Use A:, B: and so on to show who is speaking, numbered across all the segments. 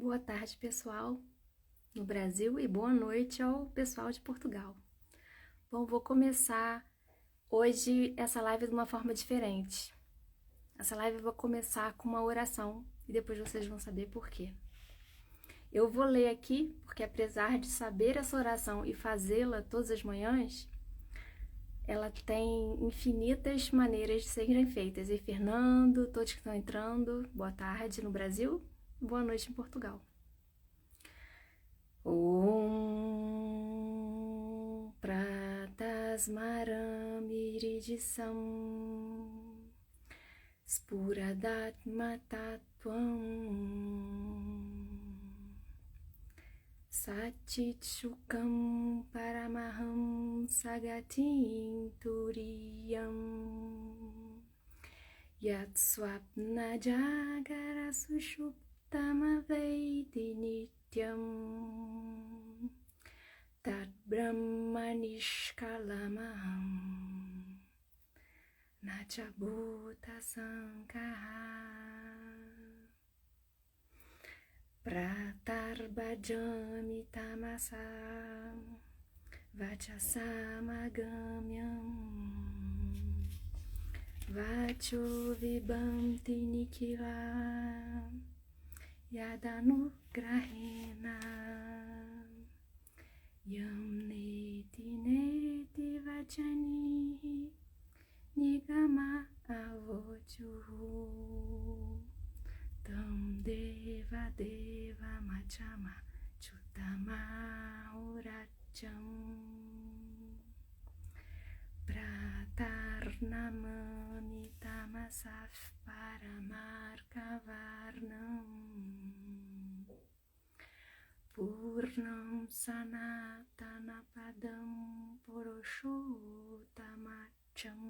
A: Boa tarde, pessoal no Brasil, e boa noite ao pessoal de Portugal. Bom, vou começar hoje essa live de uma forma diferente. Essa live eu vou começar com uma oração e depois vocês vão saber por quê. Eu vou ler aqui, porque apesar de saber essa oração e fazê-la todas as manhãs, ela tem infinitas maneiras de serem feitas. E Fernando, todos que estão entrando, boa tarde no Brasil, boa noite em Portugal. Om Pratasmaram Iridissam Spuradatma Tattvam Satchitshukam Paramaham Sagatim Turiyam Yatswapna Jagara Sushuptama Veidi Nityam Tat Brahmanishkalamaham Nachabhuta Sankaha Pratarbhajami Tamasam Vachasamagamyam Vacho Vibhamti Nikila Yadanugrahena Yam Neti Neti Vachani Nigama Avochuhu Tam Deva Deva Machama Chutama Uracham Pratarnamami Tamasaf Paramarkavarnam Purnam Sanatana Padam Purushotamacham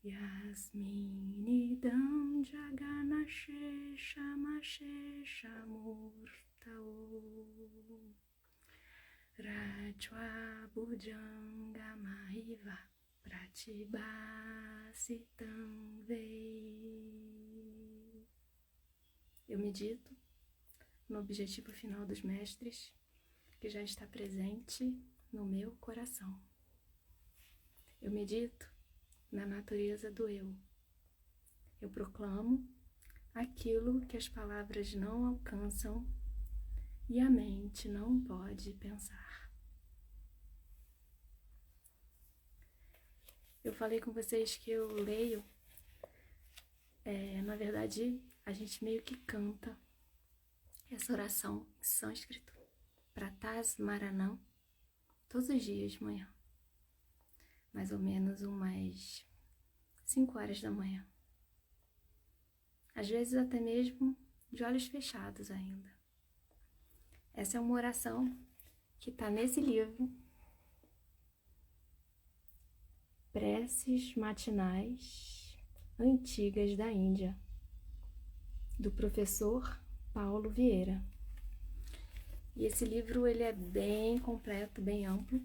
A: Yasminidam Jaganasheshamasheshamurtau Rajwa Bhujangamahiva Pratibhasitam Vei. Eu medito no objetivo final dos mestres, que já está presente no meu coração. Eu medito na natureza do eu. Eu proclamo aquilo que as palavras não alcançam e a mente não pode pensar. Eu falei com vocês que eu leio, na verdade, a gente meio que canta essa oração em sânscrito, Pratasmaranam, todos os dias de manhã, mais ou menos umas 5 horas da manhã. Às vezes até mesmo de olhos fechados ainda. Essa é uma oração que está nesse livro, Preces Matinais Antigas da Índia, do professor Paulo Vieira. E esse livro ele é bem completo, bem amplo.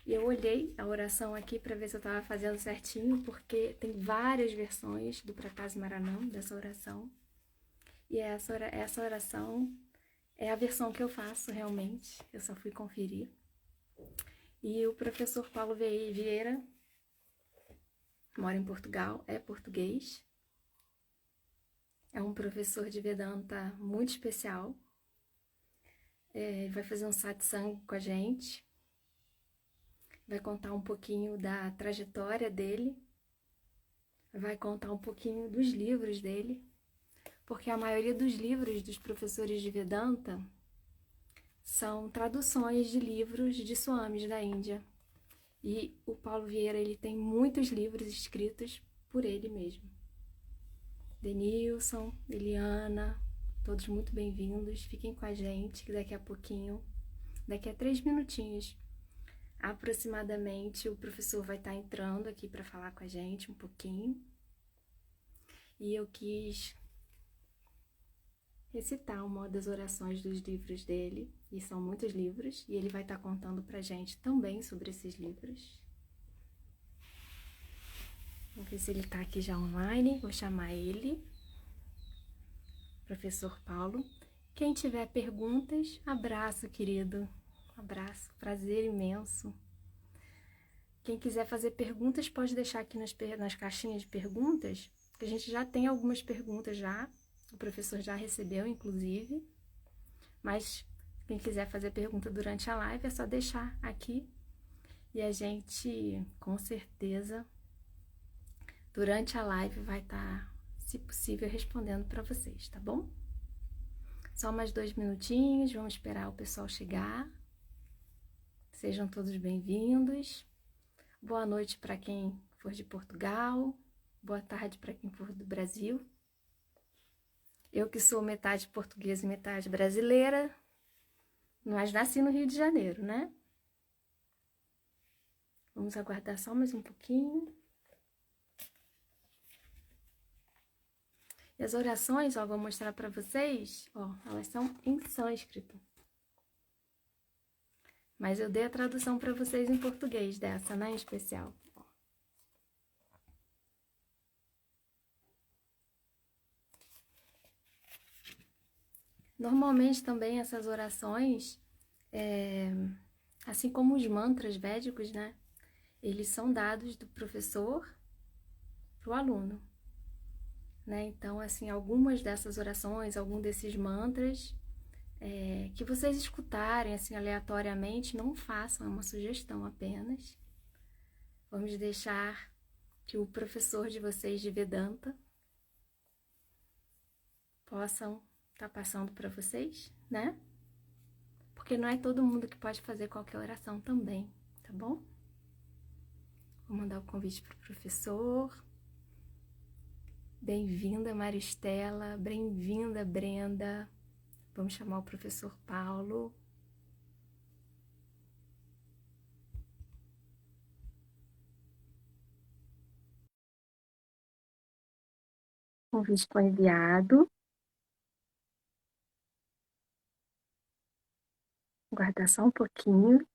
A: E eu olhei a oração aqui para ver se eu estava fazendo certinho, porque tem várias versões do Pratasmaranam, dessa oração. E essa oração é a versão que eu faço realmente, eu só fui conferir. E o professor Paulo Vieira mora em Portugal, é português. É um professor de Vedanta muito especial. Vai fazer um satsang com a gente. Vai contar um pouquinho da trajetória dele. Vai contar um pouquinho dos livros dele. Porque a maioria dos livros dos professores de Vedanta são traduções de livros de swamis da Índia. E o Paulo Vieira ele tem muitos livros escritos por ele mesmo. Denilson, Eliana, todos muito bem-vindos. Fiquem com a gente, que daqui a pouquinho, daqui a 3 minutinhos, aproximadamente, o professor vai estar entrando aqui para falar com a gente um pouquinho. E eu quis recitar uma das orações dos livros dele, e são muitos livros, e ele vai estar contando pra gente também sobre esses livros. Vamos ver se ele tá aqui já online, vou chamar ele. professor Paulo. Quem tiver perguntas, abraço, querido. Abraço, prazer imenso. Quem quiser fazer perguntas, pode deixar aqui nas caixinhas de perguntas, que a gente já tem algumas perguntas já. O professor já recebeu, inclusive. Mas quem quiser fazer pergunta durante a live, é só deixar aqui. E a gente, com certeza, durante a live vai estar, se possível, respondendo para vocês, tá bom? Só mais 2 minutinhos, vamos esperar o pessoal chegar. Sejam todos bem-vindos. Boa noite para quem for de Portugal. Boa tarde para quem for do Brasil. Eu que sou metade portuguesa e metade brasileira, mas nasci no Rio de Janeiro, né? Vamos aguardar só mais um pouquinho. E as orações, ó, vou mostrar para vocês, ó, elas são em sânscrito. Mas eu dei a tradução para vocês em português dessa, né, em especial. Normalmente também essas orações, assim como os mantras védicos, né, eles são dados do professor para o aluno. Né? Então, assim, algumas dessas orações, algum desses mantras, que vocês escutarem, assim, aleatoriamente, não façam, é uma sugestão apenas. Vamos deixar que o professor de vocês de Vedanta possam estar passando para vocês, né? Porque não é todo mundo que pode fazer qualquer oração também, tá bom? Vou mandar o convite para o professor. Bem-vinda, Maristela. Bem-vinda, Brenda. Vamos chamar o professor Paulo. O convite foi enviado. Aguardar só um pouquinho.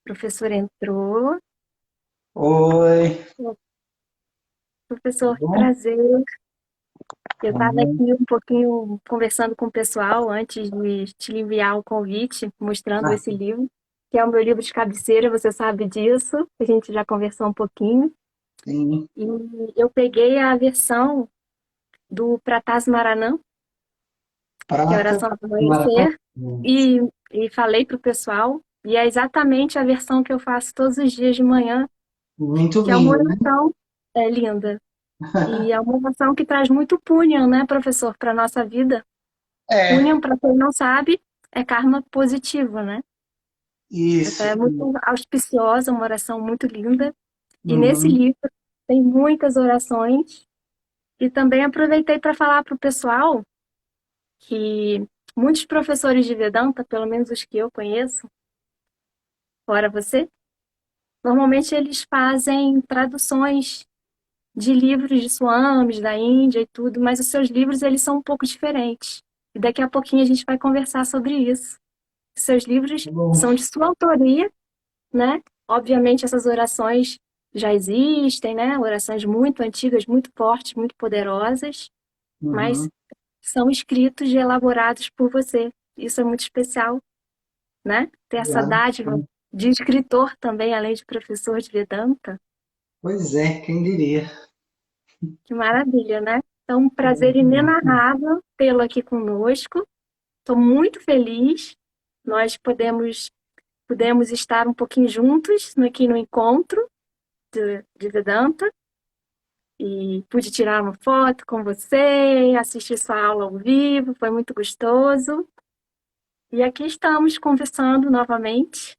A: O professor entrou.
B: Oi,
A: Professor, que
B: bom?
A: prazer. Eu estava aqui um pouquinho conversando com o pessoal antes de te enviar o convite, mostrando
B: Ah,
A: esse livro, que é o meu livro de cabeceira, você sabe disso. A gente já conversou um pouquinho.
B: sim,
A: E eu peguei a versão do Pratás Maranã, que é a
B: prata,
A: oração do
B: maravilha.
A: amanhecer, e, e falei para o pessoal, e é exatamente a versão que eu faço todos os dias de manhã,
B: Muito
A: que é uma
B: linda, né?
A: oração linda. E é uma oração que traz muito punham, né, professor, para a nossa vida.
B: É,
A: Punham, para quem não sabe, é karma positivo, né? Essa
B: isso.
A: é muito auspiciosa, uma oração muito linda. E nesse
B: Uhum.
A: livro tem muitas orações. E também aproveitei para falar para o pessoal que muitos professores de Vedanta, pelo menos os que eu conheço, fora você, normalmente eles fazem traduções de livros de swamis da Índia e tudo, mas os seus livros eles são um pouco diferentes. E daqui a pouquinho a gente vai conversar sobre isso. Os seus livros
B: Tá bom.
A: são de sua autoria, né? Obviamente essas orações já existem, né? Orações muito antigas, muito fortes, muito poderosas, mas
B: Uhum.
A: são escritos e elaborados por você. Isso é muito especial, né? Ter essa
B: Obrigado.
A: dádiva de escritor também, além de professor de Vedanta.
B: Pois é, quem diria?
A: Que maravilha, né? Então, um prazer inenarrável tê-lo aqui conosco. Estou muito feliz. Nós pudemos estar um pouquinho juntos aqui no encontro de Vedanta e pude tirar uma foto com você, assistir sua aula ao vivo, foi muito gostoso. E aqui estamos conversando novamente.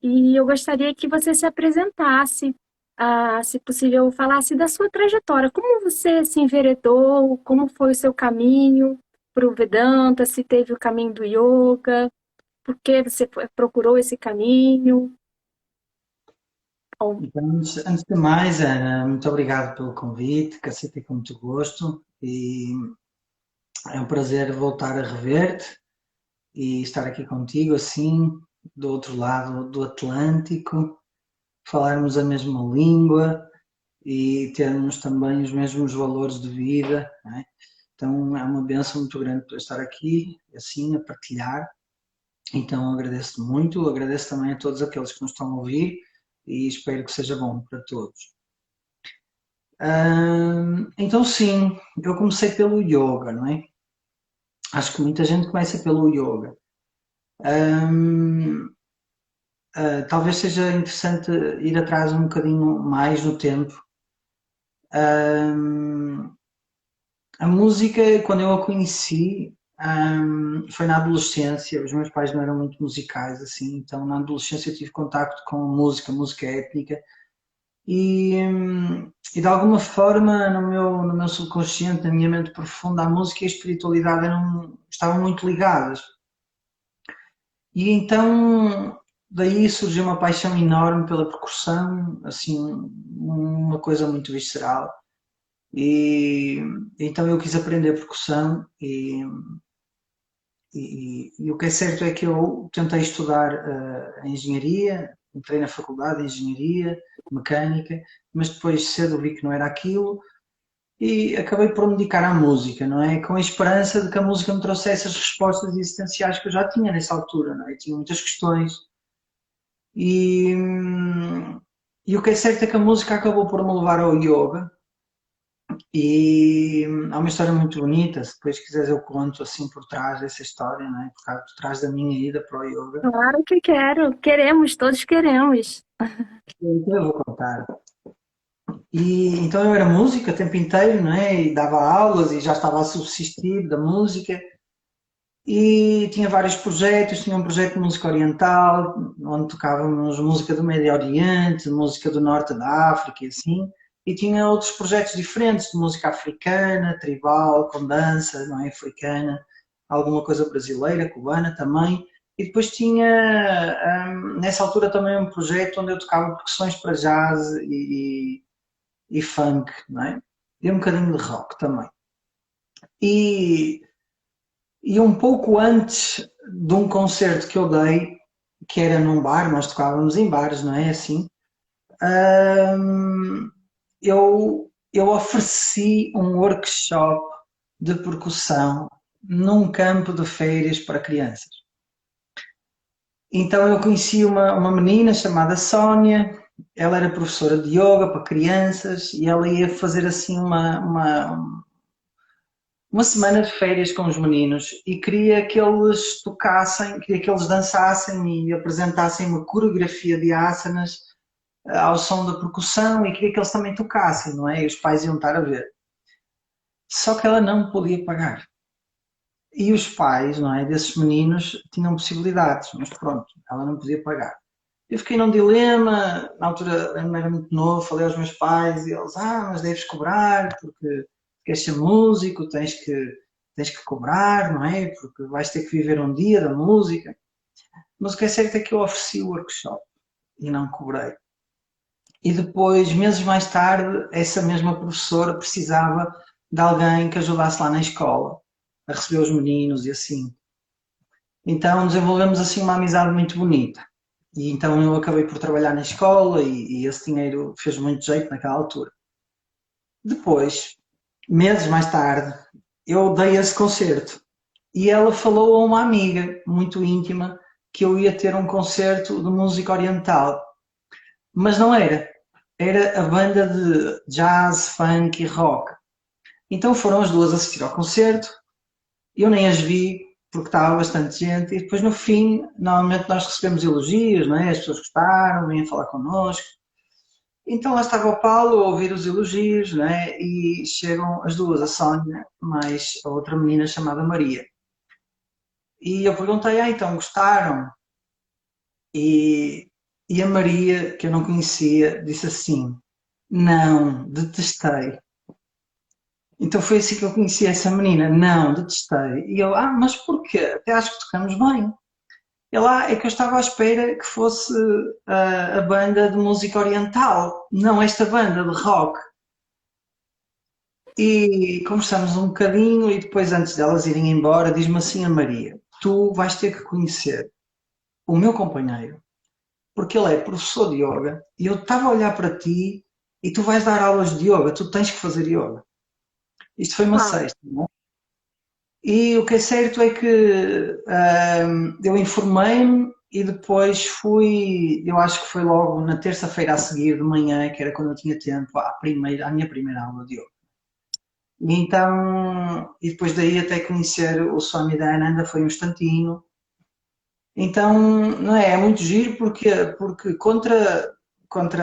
A: E eu gostaria que você se apresentasse, se possível, falasse da sua trajetória. Como você se enveredou? Como foi o seu caminho para o Vedanta? Se teve o caminho do yoga? Por que você procurou esse caminho? Bom,
B: Então, antes de mais, Ana, muito obrigado pelo convite, que aceitei com muito gosto e é um prazer voltar a rever-te e estar aqui contigo, assim, do outro lado do Atlântico. falarmos a mesma língua e termos também os mesmos valores de vida, não é? Então é uma bênção muito grande para estar aqui, assim, a partilhar. Então agradeço muito, agradeço também a todos aqueles que nos estão a ouvir e espero que seja bom para todos. Então sim, eu comecei pelo yoga, não é? Acho que muita gente começa pelo yoga. Talvez seja interessante ir atrás um bocadinho mais no tempo. A música, quando eu a conheci, foi na adolescência. Os meus pais não eram muito musicais, assim, então na adolescência eu tive contacto com música étnica, e de alguma forma no meu subconsciente, na minha mente profunda, a música e a espiritualidade estavam muito ligadas. E então daí surgiu uma paixão enorme pela percussão, assim, uma coisa muito visceral. E então eu quis aprender percussão e o que é certo é que eu tentei estudar a engenharia, entrei na faculdade de engenharia mecânica, mas depois cedo vi que não era aquilo e acabei por me dedicar à música, não é? Com a esperança de que a música me trouxesse as respostas existenciais que eu já tinha nessa altura, não é? Eu tinha muitas questões e, e o que é certo é que a música acabou por me levar ao yoga. E há uma história muito bonita, se depois quiseres eu conto assim por trás dessa história, não é? Por trás da minha ida para o yoga.
A: Claro que quero, queremos, todos queremos.
B: Então eu vou contar. E então eu era músico o tempo inteiro, não é? E dava aulas e já estava a subsistir da música. E tinha vários projetos, tinha um projeto de música oriental, onde tocávamos música do Médio Oriente, música do Norte da África e assim, e tinha outros projetos diferentes, de música africana, tribal, com dança, não é, africana, alguma coisa brasileira, cubana também, e depois tinha, nessa altura também um projeto onde eu tocava percussões para jazz e funk, não é? E um bocadinho de rock também. E E um pouco antes de um concerto que eu dei, que era num bar, nós tocávamos em bares, não é assim? Eu ofereci um workshop de percussão num campo de férias para crianças. Então eu conheci uma menina chamada Sónia, ela era professora de yoga para crianças e ela ia fazer assim uma semana de férias com os meninos e queria que eles tocassem, queria que eles dançassem e apresentassem uma coreografia de asanas ao som da percussão e queria que eles também tocassem, não é? E os pais iam estar a ver. Só que ela não podia pagar. E os pais, não é, desses meninos tinham possibilidades, mas pronto, ela não podia pagar. Eu fiquei num dilema, na altura eu era muito novo, falei aos meus pais e eles, mas deves cobrar, porque queres ser músico, tens que cobrar, não é? Porque vais ter que viver um dia da música. Mas o que é certo é que eu ofereci o workshop e não cobrei. E depois, meses mais tarde, essa mesma professora precisava de alguém que ajudasse lá na escola, a receber os meninos e assim. Então desenvolvemos assim uma amizade muito bonita. E então eu acabei por trabalhar na escola e esse dinheiro fez muito jeito naquela altura. Depois, meses mais tarde, eu dei esse concerto e ela falou a uma amiga muito íntima que eu ia ter um concerto de música oriental, mas não era. Era a banda de jazz, funk e rock. Então foram as duas assistir ao concerto, eu nem as vi porque estava bastante gente e depois no fim, normalmente nós recebemos elogios, não é? As pessoas gostaram, vinham falar connosco. Então lá estava o Paulo a ouvir os elogios, né? E chegam as duas, a Sónia, mais a outra menina chamada Maria. E eu perguntei, então gostaram? E, e a Maria, que eu não conhecia, disse assim, não, detestei. Então foi assim que eu conheci essa menina, não, detestei. E eu, mas porquê? Até acho que tocamos bem. Ela, é que eu estava à espera que fosse a banda de música oriental, não esta banda de rock. E conversamos um bocadinho e depois, antes delas irem embora, diz-me assim a Maria, tu vais ter que conhecer o meu companheiro, porque ele é professor de yoga e eu estava a olhar para ti e tu vais dar aulas de yoga, tu tens que fazer yoga. Isto foi uma
A: Uau.
B: sexta, não é? E o que é certo é que eu informei-me e depois fui, eu acho que foi logo na terça-feira a seguir de manhã, que era quando eu tinha tempo, à minha primeira aula de yoga. E então, e depois daí até conhecer o Swami Dayananda foi um instantinho. Então, não é, é muito giro porque contra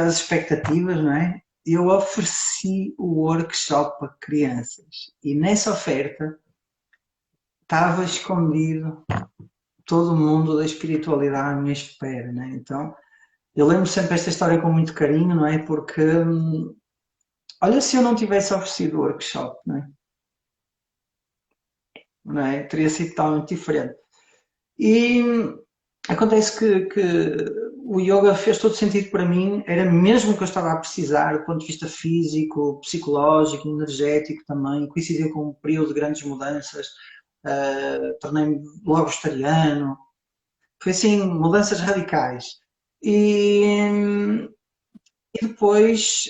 B: as expectativas, não é? Eu ofereci o workshop para crianças e nessa oferta estava escondido todo o mundo da espiritualidade à minha espera, né? Então, eu lembro sempre esta história com muito carinho, não é? Porque, olha, se eu não tivesse oferecido o workshop, não é? Teria sido totalmente diferente. E acontece que o yoga fez todo sentido para mim, era mesmo o que eu estava a precisar, do ponto de vista físico, psicológico, energético também, coincidiu com um período de grandes mudanças, tornei-me logo vegetariano, foi assim, mudanças radicais. E, e depois,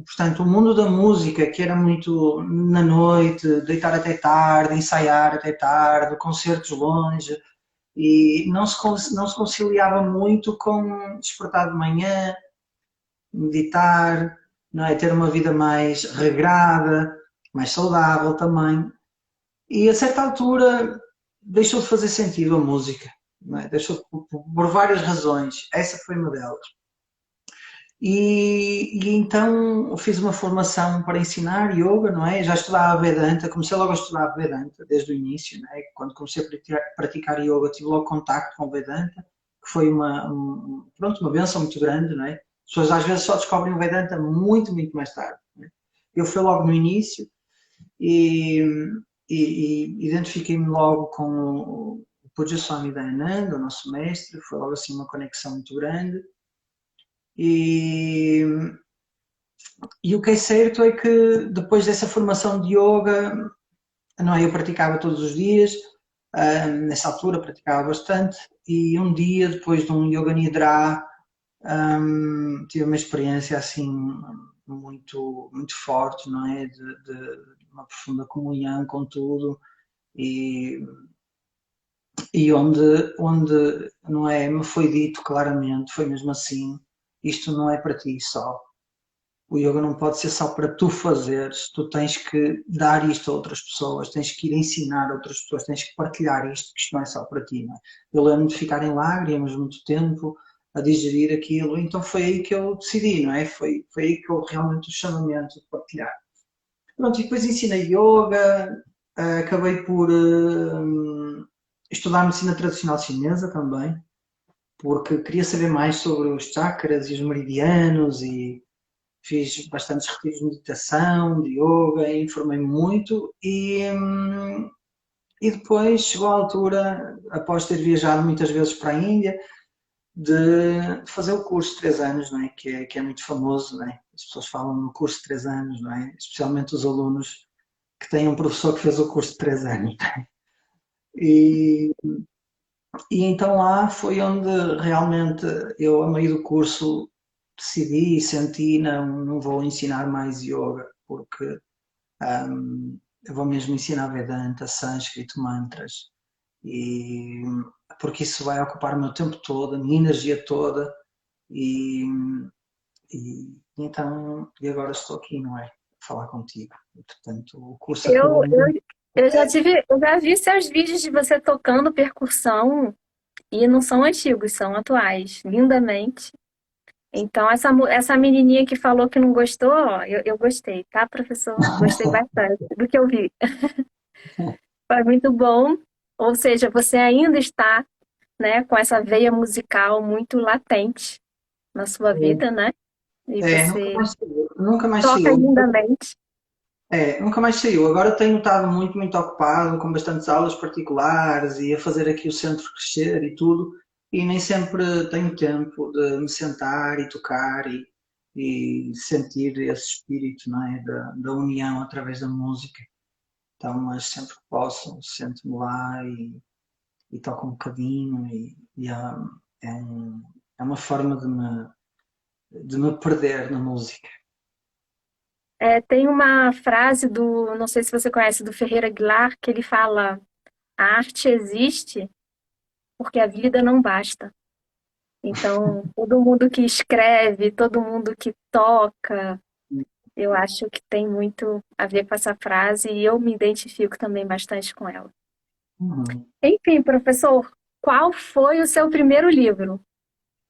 B: portanto, o mundo da música, que era muito na noite, deitar até tarde, ensaiar até tarde, concertos longe, e não se conciliava muito com despertar de manhã, meditar, não é? Ter uma vida mais regrada, mais saudável também. E a certa altura deixou de fazer sentido a música, não é? Deixou por várias razões. Essa foi uma delas. E então fiz uma formação para ensinar yoga, não é? Já estudava Vedanta, comecei logo a estudar Vedanta desde o início, não é? Quando comecei a praticar yoga, tive logo contacto com Vedanta, que foi pronto, uma benção muito grande, não é? As pessoas às vezes só descobrem o Vedanta muito, muito mais tarde. Não é? Eu fui logo no início e, e identifiquei-me logo com o Pujya Swami Dayananda, o nosso mestre, foi logo assim uma conexão muito grande. E, e o que é certo é que depois dessa formação de yoga, não é, eu praticava todos os dias, nessa altura praticava bastante, e um dia, depois de um Yoga Nidra, tive uma experiência assim muito, muito forte, não é? De uma profunda comunhão com tudo, e, e onde, não é, me foi dito claramente, foi mesmo assim, isto não é para ti só. O yoga não pode ser só para tu fazeres, tu tens que dar isto a outras pessoas, tens que ir ensinar a outras pessoas, tens que partilhar isto, que isto não é só para ti. Não é? Eu lembro de ficar em lágrimas muito tempo a digerir aquilo, então foi aí que eu decidi, não é? Foi aí que eu realmente o chamamento de partilhar. Pronto, e depois ensinei yoga, acabei por estudar medicina tradicional chinesa também, porque queria saber mais sobre os chakras e os meridianos e fiz bastantes retiros de meditação, de yoga, informei-me muito e depois chegou a altura, após ter viajado muitas vezes para a Índia, de fazer o curso de 3 anos, não é? Que é muito famoso, não é? As pessoas falam no curso de 3 anos, não é? Especialmente os alunos que têm um professor que fez o curso de 3 anos. E, e então lá foi onde realmente eu, a meio do curso, decidi e senti, não vou ensinar mais yoga, porque eu vou mesmo ensinar Vedanta, Sânscrito, mantras, e, porque isso vai ocupar o meu tempo todo, a minha energia toda, e, então, e agora estou aqui, não é? A falar contigo. E, portanto, o curso
A: Eu,
B: acabou muito.
A: eu, eu já vi seus vídeos de você tocando percussão e não são antigos, são atuais, lindamente. Então, essa menininha que falou que não gostou, ó, eu gostei, tá, professor? Gostei bastante do que eu vi. Foi muito bom. Ou seja, você ainda está, né, com essa veia musical muito latente na sua vida, né? E
B: Nunca
A: você
B: mais saiu. Nunca mais
A: toca
B: saiu.
A: lindamente.
B: Nunca mais saiu. Agora tenho estado muito, muito ocupado com bastantes aulas particulares e a fazer aqui o centro crescer e tudo, e nem sempre tenho tempo de me sentar e tocar e sentir esse espírito, não é? Da união através da música. Então, mas sempre que posso, sento-me lá e toco um bocadinho é uma forma de me perder na música.
A: Tem uma frase do, não sei se você conhece, do Ferreira Aguilar, que ele fala: a arte existe porque a vida não basta. Então, todo mundo que escreve, todo mundo que toca, eu acho que tem muito a ver com essa frase e eu me identifico também bastante com ela.
B: Uhum.
A: Enfim, professor, qual foi o seu primeiro livro?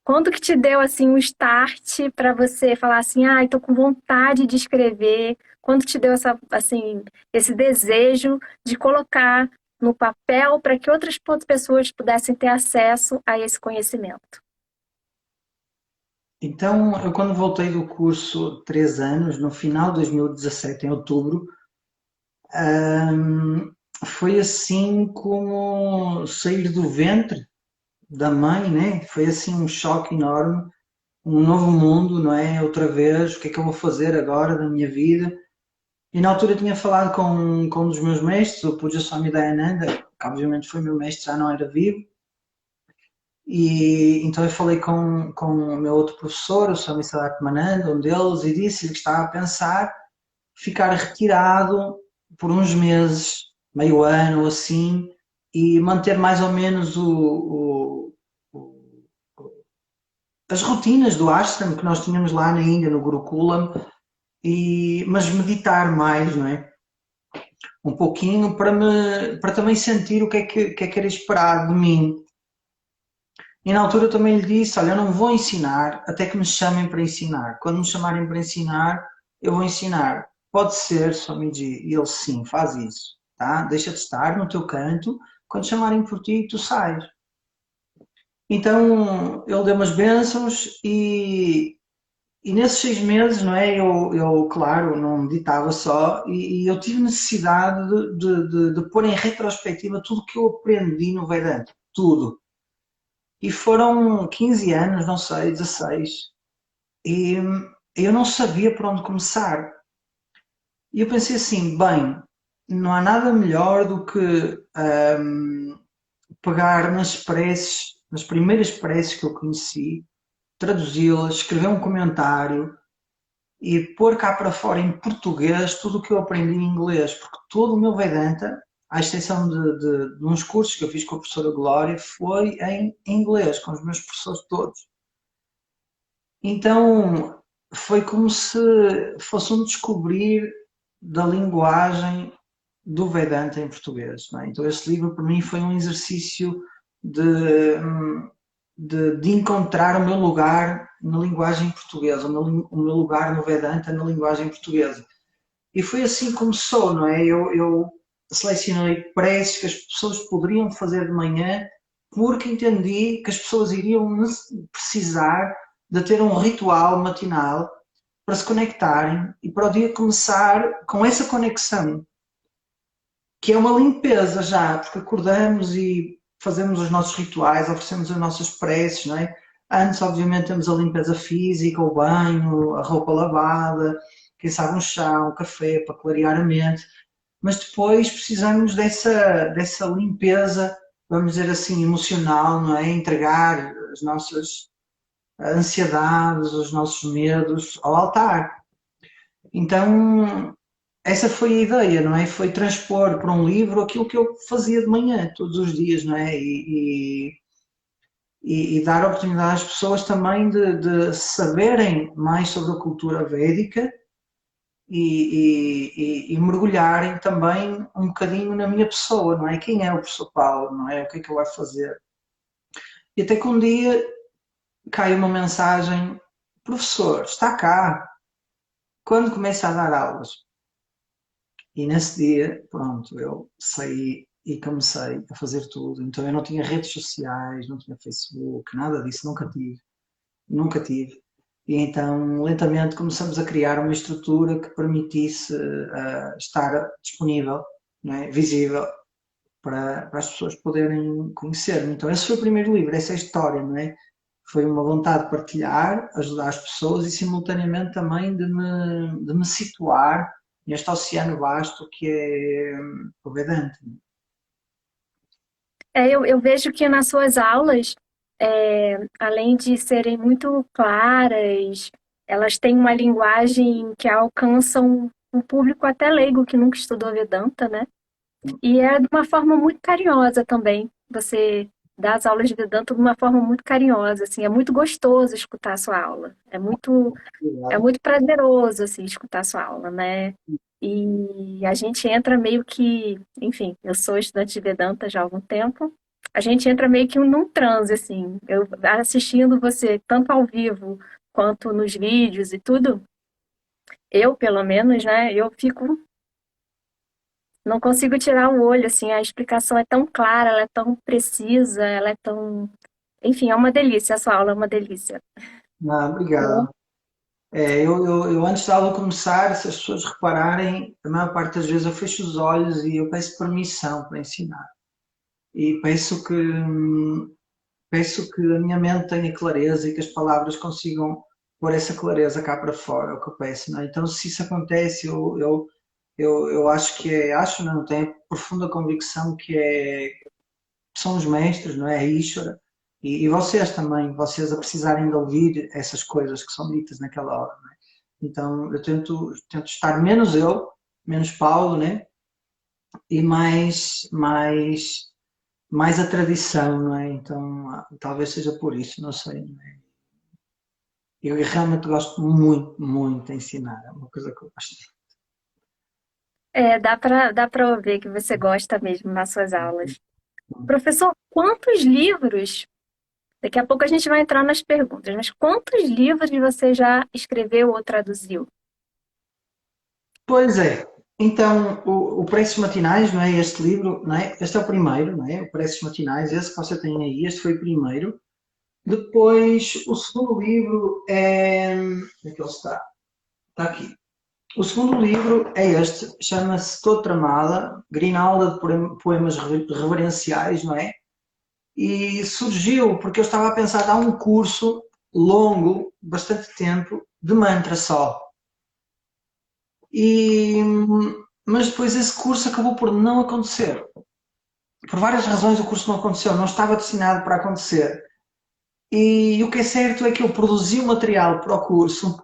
A: Quando que te deu assim um start para você falar assim, ah, estou com vontade de escrever? Quando te deu essa assim esse desejo de colocar no papel para que outras pessoas pudessem ter acesso a esse conhecimento?
B: Então, eu quando voltei do curso 3 anos, no final de 2017, em outubro, hum, foi assim como sair do ventre da mãe, né? Foi assim um choque enorme, um novo mundo, não é? Outra vez, o que é que eu vou fazer agora da minha vida? E na altura eu tinha falado com um dos meus mestres, o Puja Swami Dayananda, que obviamente foi meu mestre, já não era vivo, e então eu falei com o meu outro professor, o Swami Sadatmananda, um deles, e disse-lhe que estava a pensar ficar retirado por uns meses, meio ano assim, e manter mais ou menos as rotinas do ashram que nós tínhamos lá na Índia, no Gurukulam, mas meditar mais, não é? Um pouquinho para também sentir o que é que era esperado de mim. E na altura eu também lhe disse, olha, eu não vou ensinar até que me chamem para ensinar. Quando me chamarem para ensinar, eu vou ensinar. Pode ser, Swamiji. E ele, sim, faz isso. Tá? Deixa de estar no teu canto. Quando chamarem por ti, tu sais. Então, ele deu umas bênçãos e nesses 6 meses, não é? Claro, não meditava só e eu tive necessidade de pôr em retrospectiva tudo o que eu aprendi no Vedanta. Tudo. E foram 15 anos, não sei, 16. E eu não sabia por onde começar. E eu pensei assim, bem, não há nada melhor do que pegar nas primeiras preces que eu conheci, traduzi-las, escrever um comentário e pôr cá para fora em português tudo o que eu aprendi em inglês, porque todo o meu Vedanta, à exceção de uns cursos que eu fiz com a professora Glória, foi em inglês, com os meus professores todos. Então, foi como se fosse um descobrir da linguagem do Vedanta em português. Não é? Então, esse livro para mim foi um exercício de, de encontrar o meu lugar na linguagem portuguesa, o meu lugar no Vedanta na linguagem portuguesa. E foi assim que começou, não é? Eu selecionei preces que as pessoas poderiam fazer de manhã porque entendi que as pessoas iriam precisar de ter um ritual matinal para se conectarem e para o dia começar com essa conexão, que é uma limpeza já, porque acordamos e fazemos os nossos rituais, oferecemos as nossas preces, não é? Antes, obviamente, temos a limpeza física, o banho, a roupa lavada, quem sabe um chá, um café para clarear a mente, mas depois precisamos dessa limpeza, vamos dizer assim, emocional, não é? Entregar as nossas ansiedades, os nossos medos ao altar. Então, essa foi a ideia, não é? Foi transpor para um livro aquilo que eu fazia de manhã, todos os dias, não é? E dar oportunidade às pessoas também de saberem mais sobre a cultura védica e mergulharem também um bocadinho na minha pessoa, não é? Quem é o professor Paulo, não é? O que é que ele vai fazer? E até que um dia cai uma mensagem, professor, está cá, quando começa a dar aulas? E nesse dia, pronto, eu saí e comecei a fazer tudo. Então eu não tinha redes sociais, não tinha Facebook, nada disso, nunca tive. Nunca tive. E então, lentamente, começamos a criar uma estrutura que permitisse estar disponível, não é? Visível, para as pessoas poderem conhecer-me. Então, esse foi o primeiro livro, essa é a história, não é? Foi uma vontade de partilhar, ajudar as pessoas e, simultaneamente, também de me situar neste oceano vasto que é o Vedanta.
A: Eu vejo que nas suas aulas além de serem muito claras, elas têm uma linguagem que alcançam um público até leigo que nunca estudou Vedanta, né? E é de uma forma muito carinhosa também. Você dá as aulas de Vedanta de uma forma muito carinhosa, assim, é muito gostoso escutar a sua aula. É
B: Obrigado.
A: muito prazeroso, assim, escutar a sua aula, né? E a gente entra meio que, enfim, eu sou estudante de Vedanta já há algum tempo, a gente entra meio que num transe, assim. Eu assistindo você, tanto ao vivo quanto nos vídeos e tudo, eu, pelo menos, né, eu fico, não consigo tirar o olho, assim, a explicação é tão clara, ela é tão precisa, ela é tão, enfim, é uma delícia, a sua aula é uma delícia.
B: Ah, obrigado. Eu antes da aula começar, se as pessoas repararem, a maior parte das vezes eu fecho os olhos e eu peço permissão para ensinar. E peço que a minha mente tenha clareza e que as palavras consigam pôr essa clareza cá para fora, é o que eu peço, não é? Então, se isso acontece, eu acho que é, acho não, tenho profunda convicção que são os mestres, não é? A Ishvara. E vocês também, vocês a precisarem de ouvir essas coisas que são ditas naquela hora, não é? Então, eu tento estar menos eu, menos Paulo, né? E mais a tradição, não é? Então, talvez seja por isso, não sei. Não é? Eu realmente gosto muito, muito de ensinar, é uma coisa que eu gosto.
A: Dá para ver que você gosta mesmo nas suas aulas. Professor, quantos livros? Daqui a pouco a gente vai entrar nas perguntas, mas quantos livros você já escreveu ou traduziu?
B: Pois é, então o Preços Matinais, não é? Este livro, não é? Este é o primeiro, não é? O Preços Matinais, esse que você tem aí, este foi o primeiro. Depois, o segundo livro é. Onde é que ele está? Está aqui. O segundo livro é este, chama-se Todo Tramada, Grinalda de Poemas Reverenciais, não é? E surgiu porque eu estava a pensar dar um curso longo, bastante tempo, de mantra só. E, mas depois esse curso acabou por não acontecer. Por várias razões o curso não aconteceu, não estava destinado para acontecer. E o que é certo é que eu produzi o material para o curso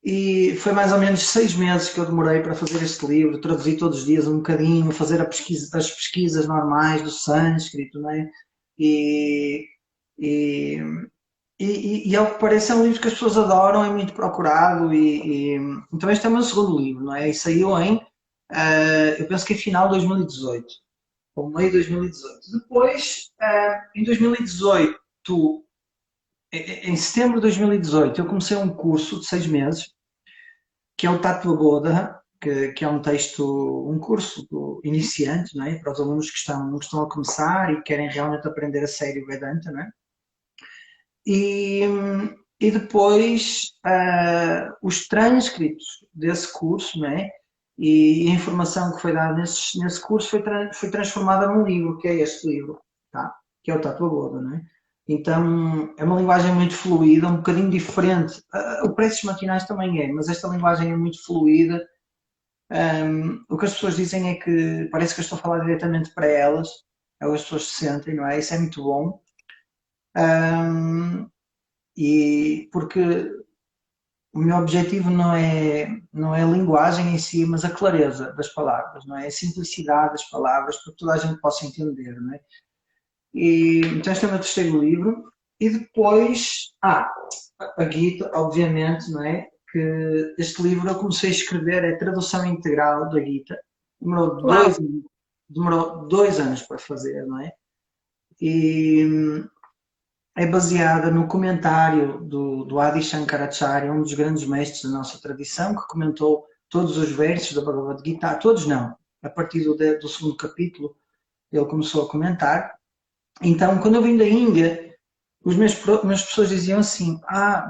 B: e foi mais ou menos 6 meses que eu demorei para fazer este livro, traduzir todos os dias um bocadinho, fazer as pesquisas normais do sânscrito, não é? E, e, e ao que parece é um livro que as pessoas adoram, é muito procurado então este é o meu segundo livro, não é? E saiu eu penso que é final de 2018, ou meio de 2018. Depois, em 2018, em setembro de 2018, eu comecei um curso de 6 meses que é o Tattva Bodha, que é um texto, um curso do iniciante, não é? Para os alunos que estão a começar e querem realmente aprender a sério o Vedanta, não é? E, e depois os transcritos desse curso, não é? E a informação que foi dada nesse curso foi transformada num livro, que é este livro, tá? Que é o Tattva Bodha, não é? Então é uma linguagem muito fluida, um bocadinho diferente. O Preços Matinais também é, mas esta linguagem é muito fluida. O que as pessoas dizem é que parece que eu estou a falar diretamente para elas, é o que as pessoas se sentem, não é? Isso é muito bom. Um, e porque o meu objetivo não é a linguagem em si, mas a clareza das palavras, não é? A simplicidade das palavras para que toda a gente possa entender, não é? E, então este é o meu terceiro livro. E depois, a Gita, obviamente, não é? Que este livro eu comecei a escrever, é a tradução integral da Gita. Demorou
A: Uau!
B: dois, demorou 2 anos para fazer, não é? E é baseada no comentário do Adi Shankaracharya, um dos grandes mestres da nossa tradição, que comentou todos os versos da Bhagavad Gita, todos não, a partir do segundo capítulo ele começou a comentar. Então, quando eu vim da Índia, meus professores diziam assim,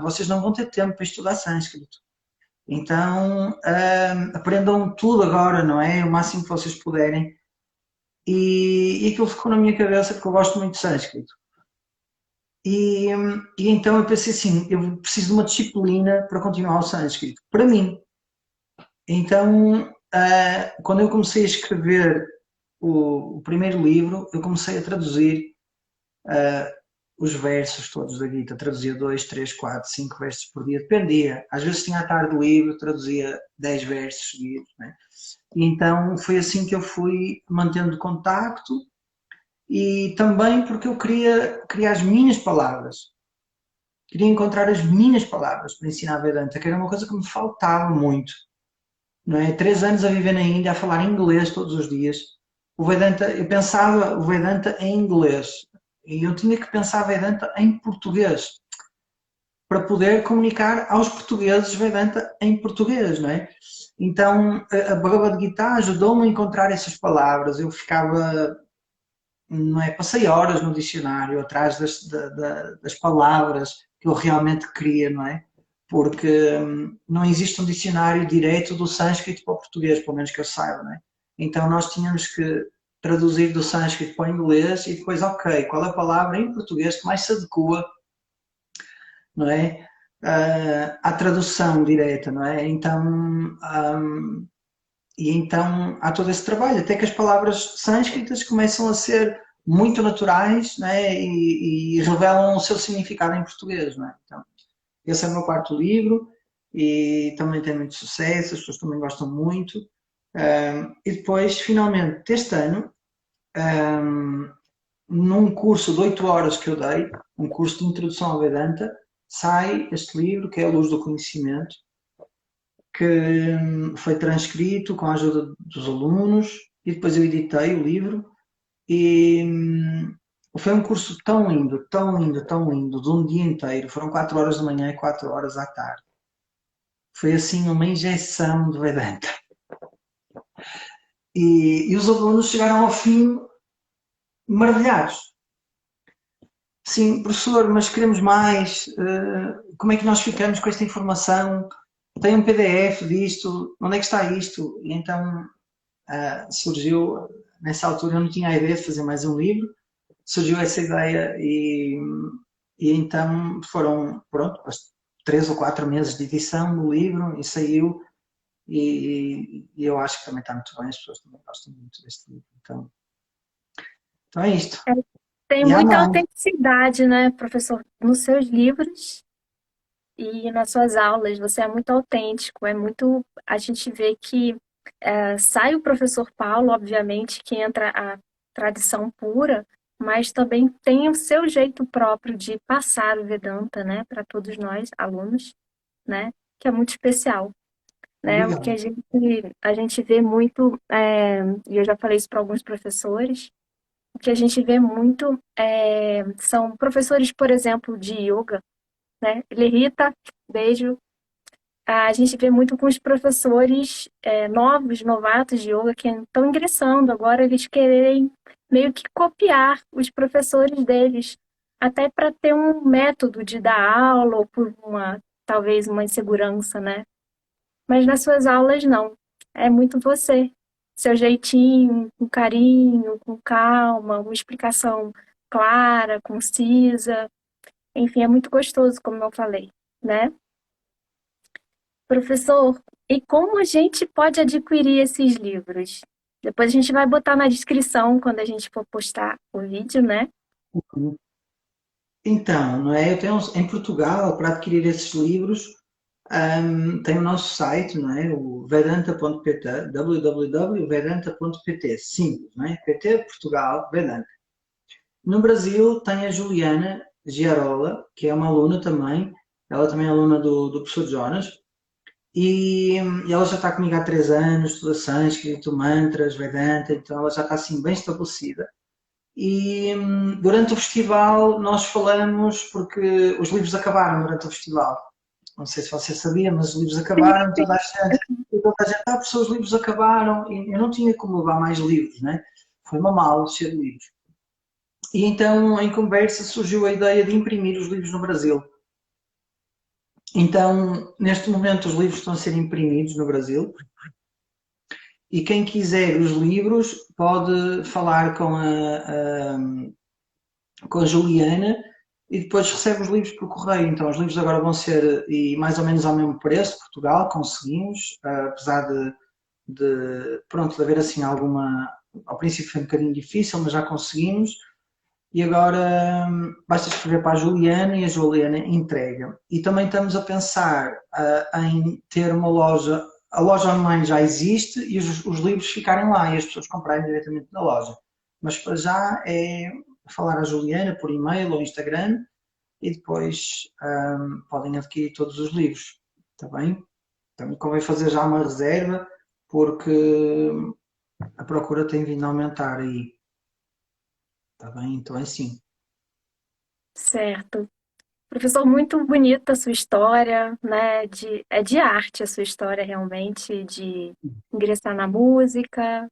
B: vocês não vão ter tempo para estudar sânscrito, então aprendam tudo agora, não é? O máximo que vocês puderem. E aquilo ficou na minha cabeça porque eu gosto muito de sânscrito. E, e então eu pensei assim, eu preciso de uma disciplina para continuar o sânscrito, para mim. Então, quando eu comecei a escrever o primeiro livro, eu comecei a traduzir os versos todos da Gita, traduzia 2, 3, 4, 5 versos por dia, dependia. Às vezes tinha a tarde livre, traduzia 10 versos seguidos, né? E então foi assim que eu fui mantendo contacto, e também porque eu queria as minhas palavras. Queria encontrar as minhas palavras para ensinar Vedanta, que era uma coisa que me faltava muito. Não é? 3 anos a viver na Índia, a falar inglês todos os dias. O Vedanta, eu pensava o Vedanta em inglês e eu tinha que pensar Vedanta em português para poder comunicar aos portugueses Vedanta em português, não é? Então a Bhagavad Gita ajudou-me a encontrar essas palavras. Eu ficava, não é? Passei horas no dicionário atrás das palavras que eu realmente queria, não é? Porque não existe um dicionário direto do sânscrito para o português, pelo menos que eu saiba, não é? Então nós tínhamos que traduzir do sânscrito para o inglês e depois, ok, qual é a palavra em português que mais se adequa, não é? À tradução direta, não é? Então há todo esse trabalho, até que as palavras sânscritas começam a ser muito naturais, né, e revelam o seu significado em português. Não é? Então, esse é o meu quarto livro e também tem muito sucesso, as pessoas também gostam muito. E depois, finalmente, este ano, num curso de 8 horas que eu dei, um curso de introdução ao Vedanta, sai este livro, que é A Luz do Conhecimento, que foi transcrito com a ajuda dos alunos e depois eu editei o livro e foi um curso tão lindo, tão lindo, tão lindo, de um dia inteiro. Foram 4 horas da manhã e 4 horas à tarde. Foi assim uma injeção de Vedanta. E os alunos chegaram ao fim maravilhados. Sim, professor, mas queremos mais. Como é que nós ficamos com esta informação? Tem um PDF disto? Onde é que está isto? E então surgiu, nessa altura eu não tinha a ideia de fazer mais um livro, surgiu essa ideia e então foram, pronto, 3 ou 4 meses de edição do livro e saiu e eu acho que também está muito bem, as pessoas também gostam muito deste livro, então é isto.
A: É, tem
B: E há
A: muita
B: mais.
A: autenticidade, né, professor, nos seus livros e nas suas aulas. Você é muito autêntico, é muito. A gente vê que sai o professor Paulo, obviamente, que entra a tradição pura, mas também tem o seu jeito próprio de passar o Vedanta, né, para todos nós, alunos, né, que é muito especial. Né, o que
B: Obrigado.
A: a gente vê muito, e eu já falei isso para alguns professores, o que a gente vê muito são professores, por exemplo, de yoga, né? Rita, beijo. A gente vê muito com os professores novos, novatos de yoga que estão ingressando agora, eles querem meio que copiar os professores deles, até para ter um método de dar aula ou por talvez uma insegurança, né? Mas nas suas aulas não. É muito você. Seu jeitinho, com carinho, com calma, uma explicação clara, concisa. Enfim, é muito gostoso, como eu falei, né? Professor, e como a gente pode adquirir esses livros? Depois a gente vai botar na descrição quando a gente for postar o vídeo, né?
B: Então, não é? Eu tenho em Portugal, para adquirir esses livros, tem o nosso site, não é? O vedanta.pt, www.vedanta.pt, simples, não é? PT Portugal, Vedanta. No Brasil tem a Juliana Giarola, que é uma aluna também, ela também é aluna do professor Jonas, e ela já está comigo há 3 anos, estuda sânscrito, mantras, Vedanta, então ela já está assim bem estabelecida. E durante o festival nós falamos, porque os livros acabaram durante o festival. Não sei se você sabia, mas os livros acabaram, toda a gente, professor, os livros acabaram, e eu não tinha como levar mais livros, né? Foi uma mala cheia de livros. E então, em conversa, surgiu a ideia de imprimir os livros no Brasil. Então, neste momento, os livros estão a ser imprimidos no Brasil. E quem quiser os livros pode falar com a Juliana e depois recebe os livros por correio. Então, os livros agora vão ser e mais ou menos ao mesmo preço, Portugal, conseguimos, apesar pronto, de haver assim alguma. Ao princípio foi um bocadinho difícil, mas já conseguimos. e agora basta escrever para a Juliana e a Juliana entrega. E também estamos a pensar em ter uma loja, a loja online já existe e os livros ficarem lá e as pessoas comprarem diretamente na loja. Mas para já é falar à Juliana por e-mail ou Instagram e depois podem adquirir todos os livros, está bem? Também convém fazer já uma reserva porque a procura tem vindo a aumentar aí, está bem? Então é assim.
A: Certo. Professor, muito bonita a sua história, né? É de arte a sua história realmente, de ingressar na música,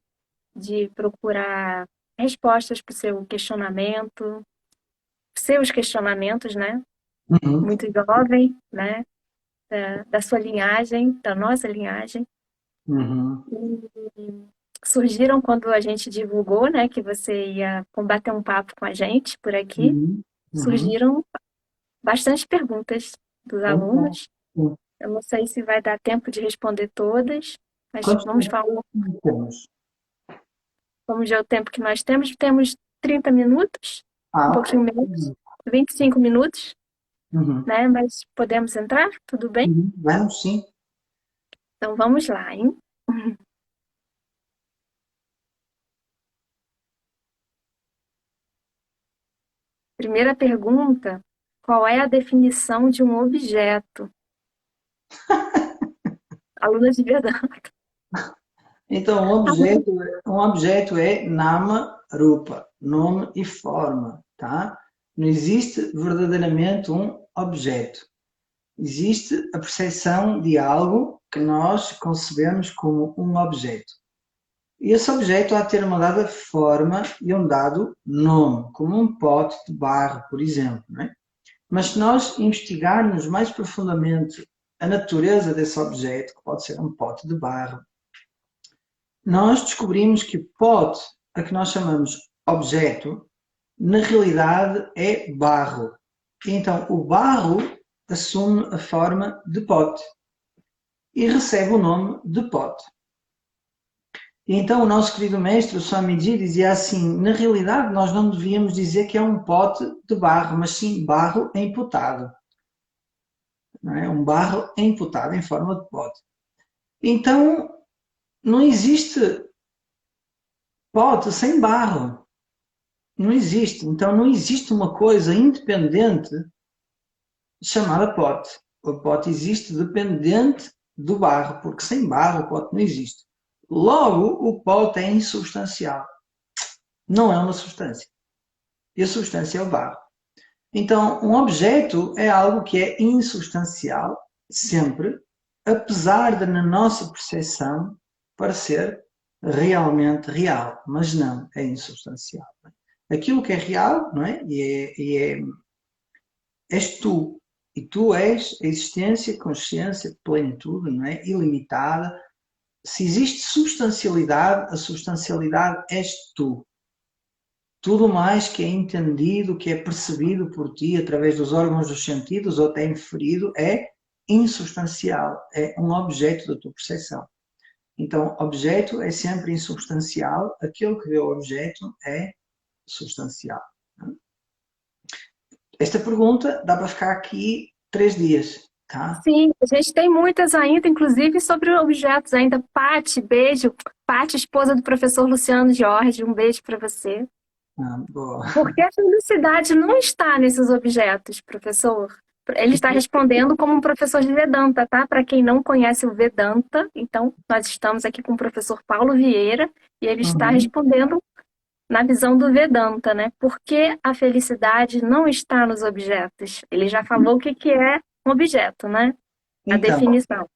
A: de procurar respostas para o seu questionamento, seus questionamentos, né?
B: Uhum,
A: Muito jovem, né? Da sua linhagem, da nossa linhagem.
B: uhum,
A: E surgiram quando a gente divulgou, né, que você ia combater um papo com a gente por aqui.
B: uhum, uhum.
A: Surgiram bastante perguntas dos
B: Muito bom.
A: alunos. Eu não sei se vai dar tempo de responder todas, mas
B: Quantos
A: vamos falar.
B: temos?
A: Vamos ver o tempo que nós temos. Temos 30 minutos, um
B: Ah,
A: pouquinho
B: ok.
A: menos, 25 minutos,
B: Uhum,
A: né? Mas podemos entrar? Tudo bem?
B: uhum. Vamos, sim.
A: Então vamos lá, hein? Primeira pergunta: qual é a definição de um objeto? Aluna de Vedanta.
B: Então, um objeto é nama, rupa, nome e forma, tá? Não existe verdadeiramente um objeto. Existe a percepção de algo que nós concebemos como um objeto. E esse objeto há de ter uma dada forma e um dado nome, como um pote de barro, por exemplo, não é? Mas se nós investigarmos mais profundamente a natureza desse objeto, que pode ser um pote de barro, nós descobrimos que o pote a que nós chamamos objeto, na realidade é barro. Então, o barro assume a forma de pote e recebe o nome de pote. E então o nosso querido mestre, o Swamiji, dizia assim, na realidade nós não devíamos dizer que é um pote de barro, mas sim barro empotado. Não é? Um barro empotado em forma de pote. Então, não existe pote sem barro. Não existe. Então, não existe uma coisa independente chamada pote. O pote existe dependente do barro, porque sem barro o pote não existe. Logo, o pote é insubstancial. Não é uma substância. E a substância é o barro. Então, um objeto é algo que é insubstancial, sempre, apesar de, na nossa percepção, parecer realmente real. Mas não, é insubstancial. Aquilo que é real, não é? És tu. E tu és a existência, consciência, plenitude, não é? Ilimitada. Se existe substancialidade, a substancialidade és tu. Tudo mais que é entendido, que é percebido por ti através dos órgãos dos sentidos ou até inferido, é insubstancial, é um objeto da tua percepção. Então, objeto é sempre insubstancial, aquilo que vê o objeto é substancial. Esta pergunta dá para ficar aqui 3 dias, tá?
A: Sim, a gente tem muitas ainda, inclusive sobre objetos ainda. Pati, beijo. Pati, esposa do professor Luciano Jorge, um beijo para você.
B: Boa.
A: Porque a felicidade não está nesses objetos, professor. Ele está respondendo como um professor de Vedanta, tá? Para quem não conhece o Vedanta, então nós estamos aqui com o professor Paulo Vieira e ele está
B: Uhum.
A: respondendo na visão do Vedanta, né? Por que a felicidade não está nos objetos? Ele já falou o que que é um objeto, né? A
B: Então,
A: definição.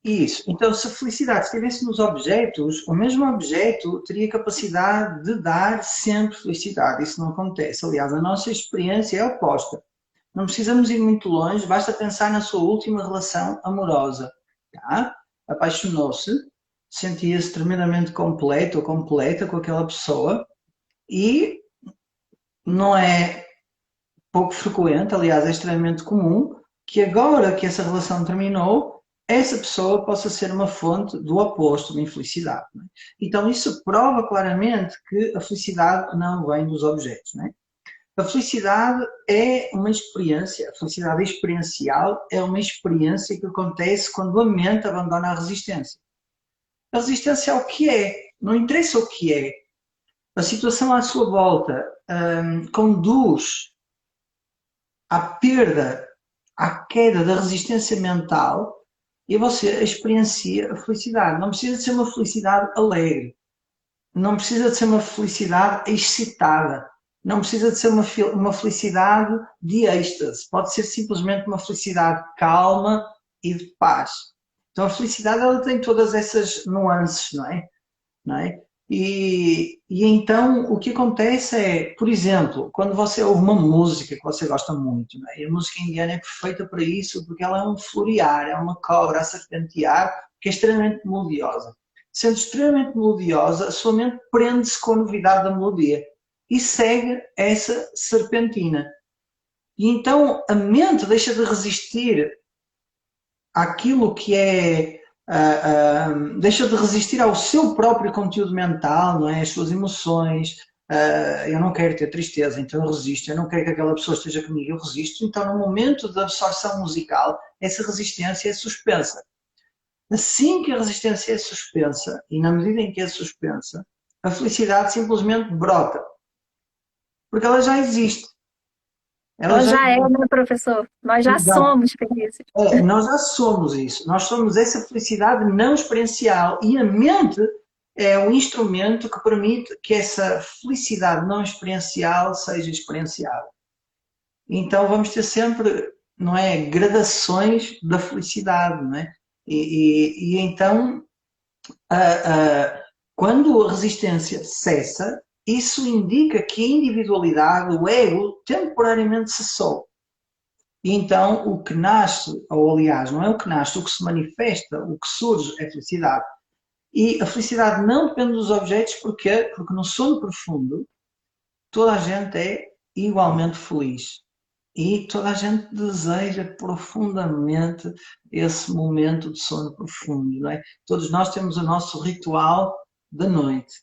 B: isso. Então, se a felicidade estivesse nos objetos, o mesmo objeto teria capacidade de dar sempre felicidade. Isso não acontece. Aliás, a nossa experiência é oposta. Não precisamos ir muito longe, basta pensar na sua última relação amorosa. Tá? Apaixonou-se, sentia-se tremendamente completo ou completa com aquela pessoa e não é pouco frequente, aliás, é extremamente comum, que agora que essa relação terminou, essa pessoa possa ser uma fonte do oposto, da infelicidade. Não é? Então, isso prova claramente que a felicidade não vem dos objetos. Não é? A felicidade é uma experiência, a felicidade experiencial é uma experiência que acontece quando a mente abandona a resistência. A resistência é o que é, não interessa o que é. A situação à sua volta conduz à perda, à queda da resistência mental e você experiencia a felicidade. Não precisa de ser uma felicidade alegre, não precisa de ser uma felicidade excitada, não precisa de ser uma felicidade de êxtase, pode ser simplesmente uma felicidade calma e de paz. Então a felicidade ela tem todas essas nuances, não é? Não é? E então o que acontece é, por exemplo, quando você ouve uma música que você gosta muito, não é? E a música indiana é perfeita para isso, porque ela é um florear, é uma cobra a serpentear, que é extremamente melodiosa. Sendo extremamente melodiosa, a sua mente prende-se com a novidade da melodia e segue essa serpentina. E então a mente deixa de resistir àquilo que é deixa de resistir ao seu próprio conteúdo mental, não é? As suas emoções. Eu não quero ter tristeza, então eu resisto. Eu não quero que aquela pessoa esteja comigo, eu resisto. Então, no momento da absorção musical, essa resistência é suspensa. Assim que a resistência é suspensa, e na medida em que é suspensa, a felicidade simplesmente brota. Porque ela já existe. Ela
A: Ela
B: já
A: já é, né, professor? Nós já
B: existe.
A: somos felizes.
B: Nós já somos isso. Nós somos essa felicidade não experiencial e a mente é o instrumento que permite que essa felicidade não experiencial seja experienciada. Então vamos ter sempre, não é, gradações da felicidade, não é? E então, quando a resistência cessa, isso indica que a individualidade, o ego, temporariamente cessou. E então o que nasce, ou aliás, não é o que nasce, o que se manifesta, o que surge é felicidade. E a felicidade não depende dos objetos, porque no sono profundo toda a gente é igualmente feliz. E toda a gente deseja profundamente esse momento de sono profundo, não é? Todos nós temos o nosso ritual da noite,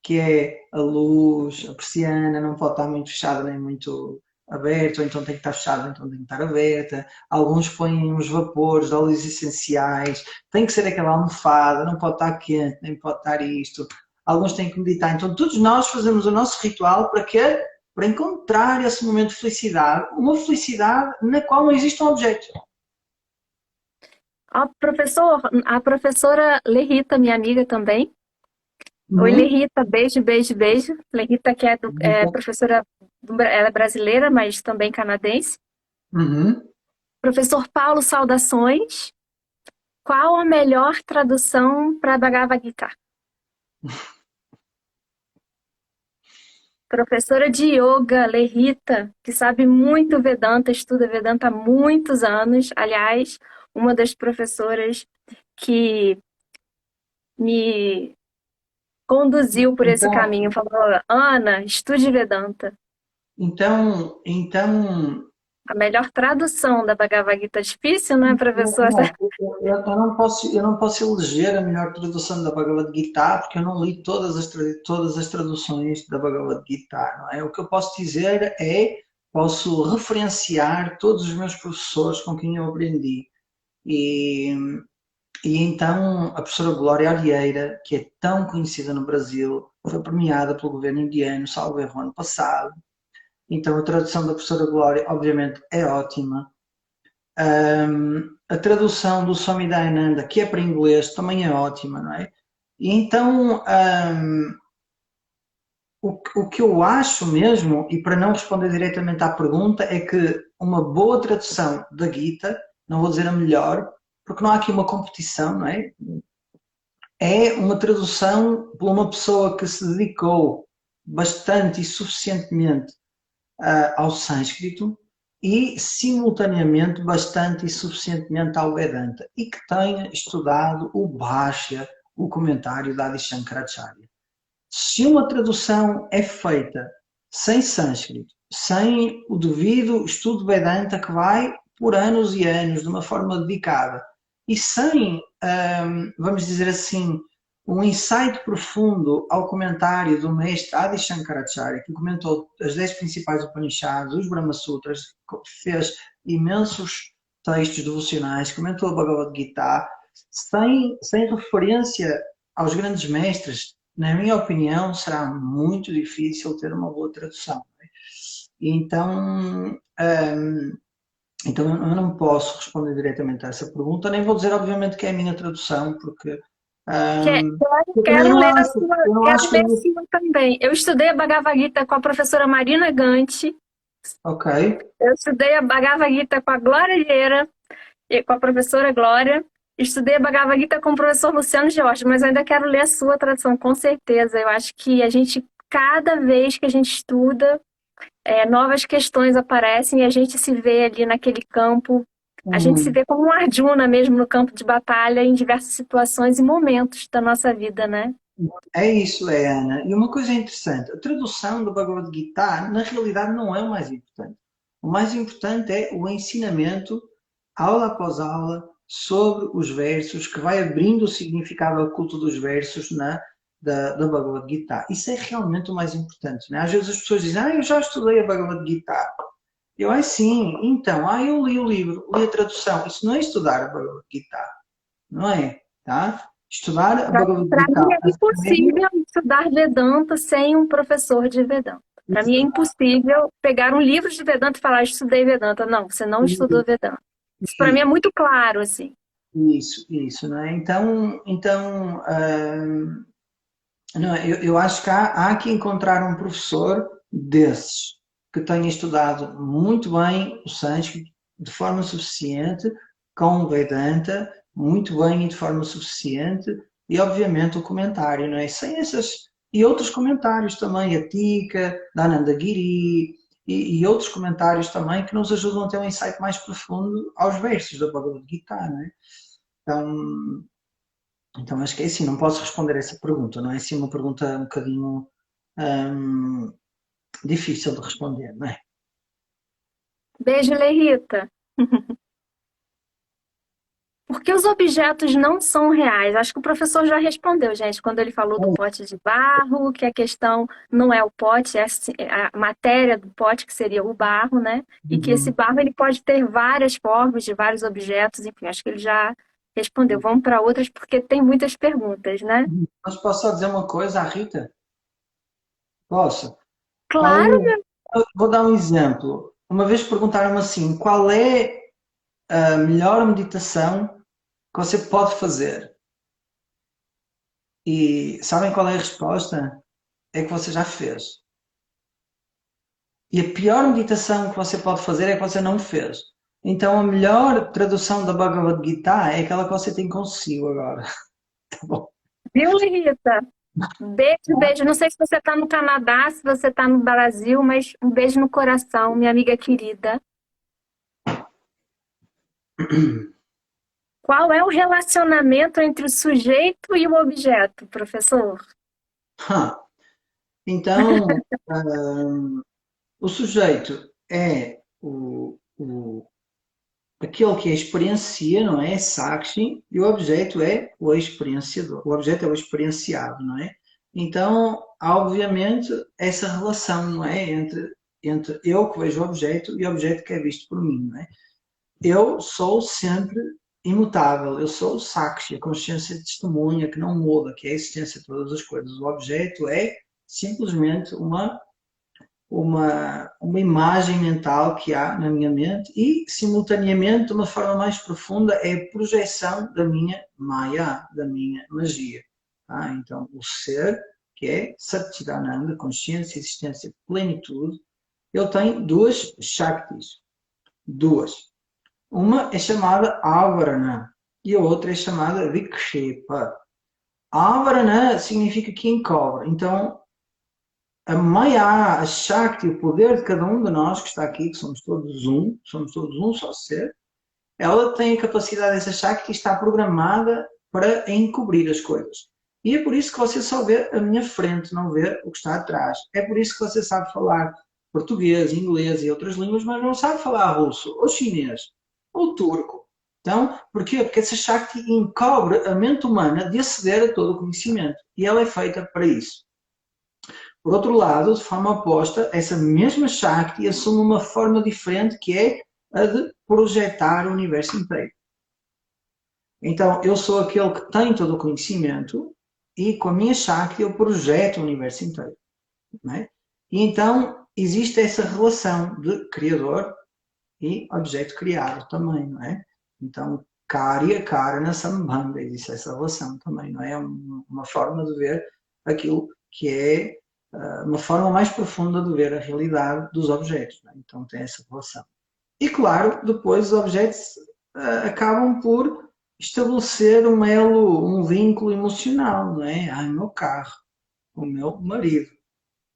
B: que é a luz, a persiana, não pode estar muito fechada nem muito aberta, ou então tem que estar fechada, ou então tem que estar aberta. Alguns põem uns vapores, óleos essenciais, tem que ser aquela almofada, não pode estar quente, nem pode estar isto. Alguns têm que meditar. Então todos nós fazemos o nosso ritual para quê? Para encontrar esse momento de felicidade, uma felicidade na qual não existe um objeto.
A: Professor, a professora Lerita, minha amiga também. Oi,
B: Uhum.
A: Lerita, beijo, beijo, beijo. Lerita, que é professora, ela é brasileira, mas também canadense.
B: Uhum.
A: Professor Paulo, saudações. Qual a melhor tradução para Bhagavad Gita? Professora de yoga, Lerita, que sabe muito Vedanta, estuda Vedanta há muitos anos. Aliás, uma das professoras que me conduziu por esse
B: Então,
A: caminho. Falou, Ana, estude Vedanta.
B: então,
A: A melhor tradução da Bhagavad Gita. Difícil, né, professor?
B: não, eu não posso eleger a melhor tradução da Bhagavad Gita, porque eu não li todas as traduções da Bhagavad Gita, não é? O que eu posso dizer é, posso referenciar todos os meus professores com quem eu aprendi. E, e então a professora Glória Arieira, que é tão conhecida no Brasil, foi premiada pelo governo indiano, salvo erro, ano passado. Então a tradução da professora Glória, obviamente, é ótima. A tradução do Swami Dayananda, que é para inglês, também é ótima, não é? E então, o que eu acho mesmo, e para não responder diretamente à pergunta, é que uma boa tradução da Gita, não vou dizer a melhor, porque não há aqui uma competição, não é? É uma tradução por uma pessoa que se dedicou bastante e suficientemente ao sânscrito e, simultaneamente, bastante e suficientemente ao Vedanta e que tenha estudado o Bhashya, o comentário da Adi Shankaracharya. Se uma tradução é feita sem sânscrito, sem o devido estudo Vedanta que vai por anos e anos, de uma forma dedicada, e sem, vamos dizer assim, um insight profundo ao comentário do mestre Adi Shankaracharya, que comentou as 10 principais Upanishads, os Brahma Sutras, fez imensos textos devocionais, comentou a Bhagavad Gita, sem referência aos grandes mestres. Na minha opinião, será muito difícil ter uma boa tradução. Então, então eu não posso responder diretamente a essa pergunta, nem vou dizer obviamente que é a minha tradução, porque eu também
A: Quero
B: não
A: ler a
B: acho,
A: sua,
B: eu não
A: quero
B: acho que...
A: ler a sua também. Eu estudei a Bhagavad Gita com a professora Marina Ganti,
B: Ok,
A: eu estudei a Bhagavad Gita com a Glória Vieira e com a professora Glória, estudei a Bhagavad Gita com o professor Luciano Jorge, mas eu ainda quero ler a sua tradução, com certeza. Eu acho que a gente, cada vez que a gente estuda, novas questões aparecem e a gente se vê ali naquele campo. A gente se vê como um Arjuna mesmo no campo de batalha em diversas situações e momentos da nossa vida, né?
B: é isso, é, Ana. E uma coisa interessante, a tradução do Bhagavad Gita, na realidade, não é o mais importante. O mais importante é o ensinamento, aula após aula, sobre os versos, que vai abrindo o significado oculto dos versos da Bhagavad Gita. Isso é realmente o mais importante. Né? Às vezes as pessoas dizem, eu já estudei a Bhagavad Gita. Sim, então, eu li o livro, li a tradução. Isso não é estudar a Bhagavad Gita, não é? Tá? Estudar a Bhagavad
A: Para
B: Gita
A: mim é
B: a sério.
A: impossível estudar Vedanta sem um professor de Vedanta. Para mim é impossível pegar um livro de Vedanta e falar, estudei Vedanta. Não, você não estudou Vedanta. Isso para mim é muito claro, assim.
B: Isso, não é? Não, eu acho que há que encontrar um professor desses, que tenha estudado muito bem o sânscrito, de forma suficiente, com o Vedanta, muito bem e de forma suficiente, e obviamente o comentário, não é? Sem essas, e outros comentários também, a Tika, da Anandagiri, e outros comentários também que nos ajudam a ter um insight mais profundo aos versos da Bhagavad Gita, não é? Então, então acho que é assim, não posso responder essa pergunta, não é assim uma pergunta um bocadinho hum, difícil de responder, não é?
A: Beijo, Lerita. Por que os objetos não são reais? Acho que o professor já respondeu, gente, quando ele falou do pote de barro, que a questão não é o pote, é a matéria do pote, que seria o barro, né? E que esse
B: Uhum.
A: barro ele pode ter várias formas de vários objetos, enfim, acho que ele já respondeu. Vamos para outras, porque tem muitas perguntas, né?
B: Mas posso só dizer uma coisa à Rita? Posso?
A: Claro,
B: Vou dar um exemplo. Uma vez perguntaram-me assim, qual é a melhor meditação que você pode fazer? E sabem qual é a resposta? É que você já fez. E a pior meditação que você pode fazer é que você não fez. Então a melhor tradução da Bhagavad Gita é aquela que você tem consigo agora. Tá bom?
A: viu, Rita? Beijo, beijo. Não sei se você está no Canadá, se você está no Brasil, mas um beijo no coração, minha amiga querida. Qual é o relacionamento entre o sujeito e o objeto, professor?
B: Então, o sujeito é aquele que experiencia, não é? Sakshi, e o objeto é o experienciador. O objeto é o experienciado, não é? Então, há obviamente essa relação, não é? Entre eu que vejo o objeto e o objeto que é visto por mim, não é? Eu sou sempre imutável, eu sou o Sakshi, a consciência de testemunha que não muda, que é a existência de todas as coisas. O objeto é simplesmente uma imagem mental que há na minha mente e, simultaneamente, de uma forma mais profunda, é a projeção da minha Maya, da minha magia. Tá? Então, o ser, que é Satchidananda, consciência, existência, plenitude, ele tem duas Shaktis. Duas. Uma é chamada Avarana e a outra é chamada Vikshepa. Avarana significa que encobre. Então, a Maya, a Shakti, o poder de cada um de nós que está aqui, que somos todos um só ser, ela tem a capacidade, essa Shakti está programada para encobrir as coisas. E é por isso que você só vê a minha frente, não vê o que está atrás. É por isso que você sabe falar português, inglês e outras línguas, mas não sabe falar russo, ou chinês, ou turco. Então, porquê? Porque essa Shakti encobre a mente humana de aceder a todo o conhecimento. E ela é feita para isso. Por outro lado, de forma oposta, essa mesma Shakti assume uma forma diferente que é a de projetar o universo inteiro. Então, eu sou aquele que tem todo o conhecimento e com a minha Shakti eu projeto o universo inteiro. Não é? E então, existe essa relação de criador e objeto criado também, não é? Então, Karya, Karana, Sambandha, existe essa relação também, não é? Uma forma de ver aquilo que é uma forma mais profunda de ver a realidade dos objetos, não é? Então tem essa relação. E claro, depois os objetos acabam por estabelecer um elo, um vínculo emocional, não é? Ah, o meu carro, o meu marido,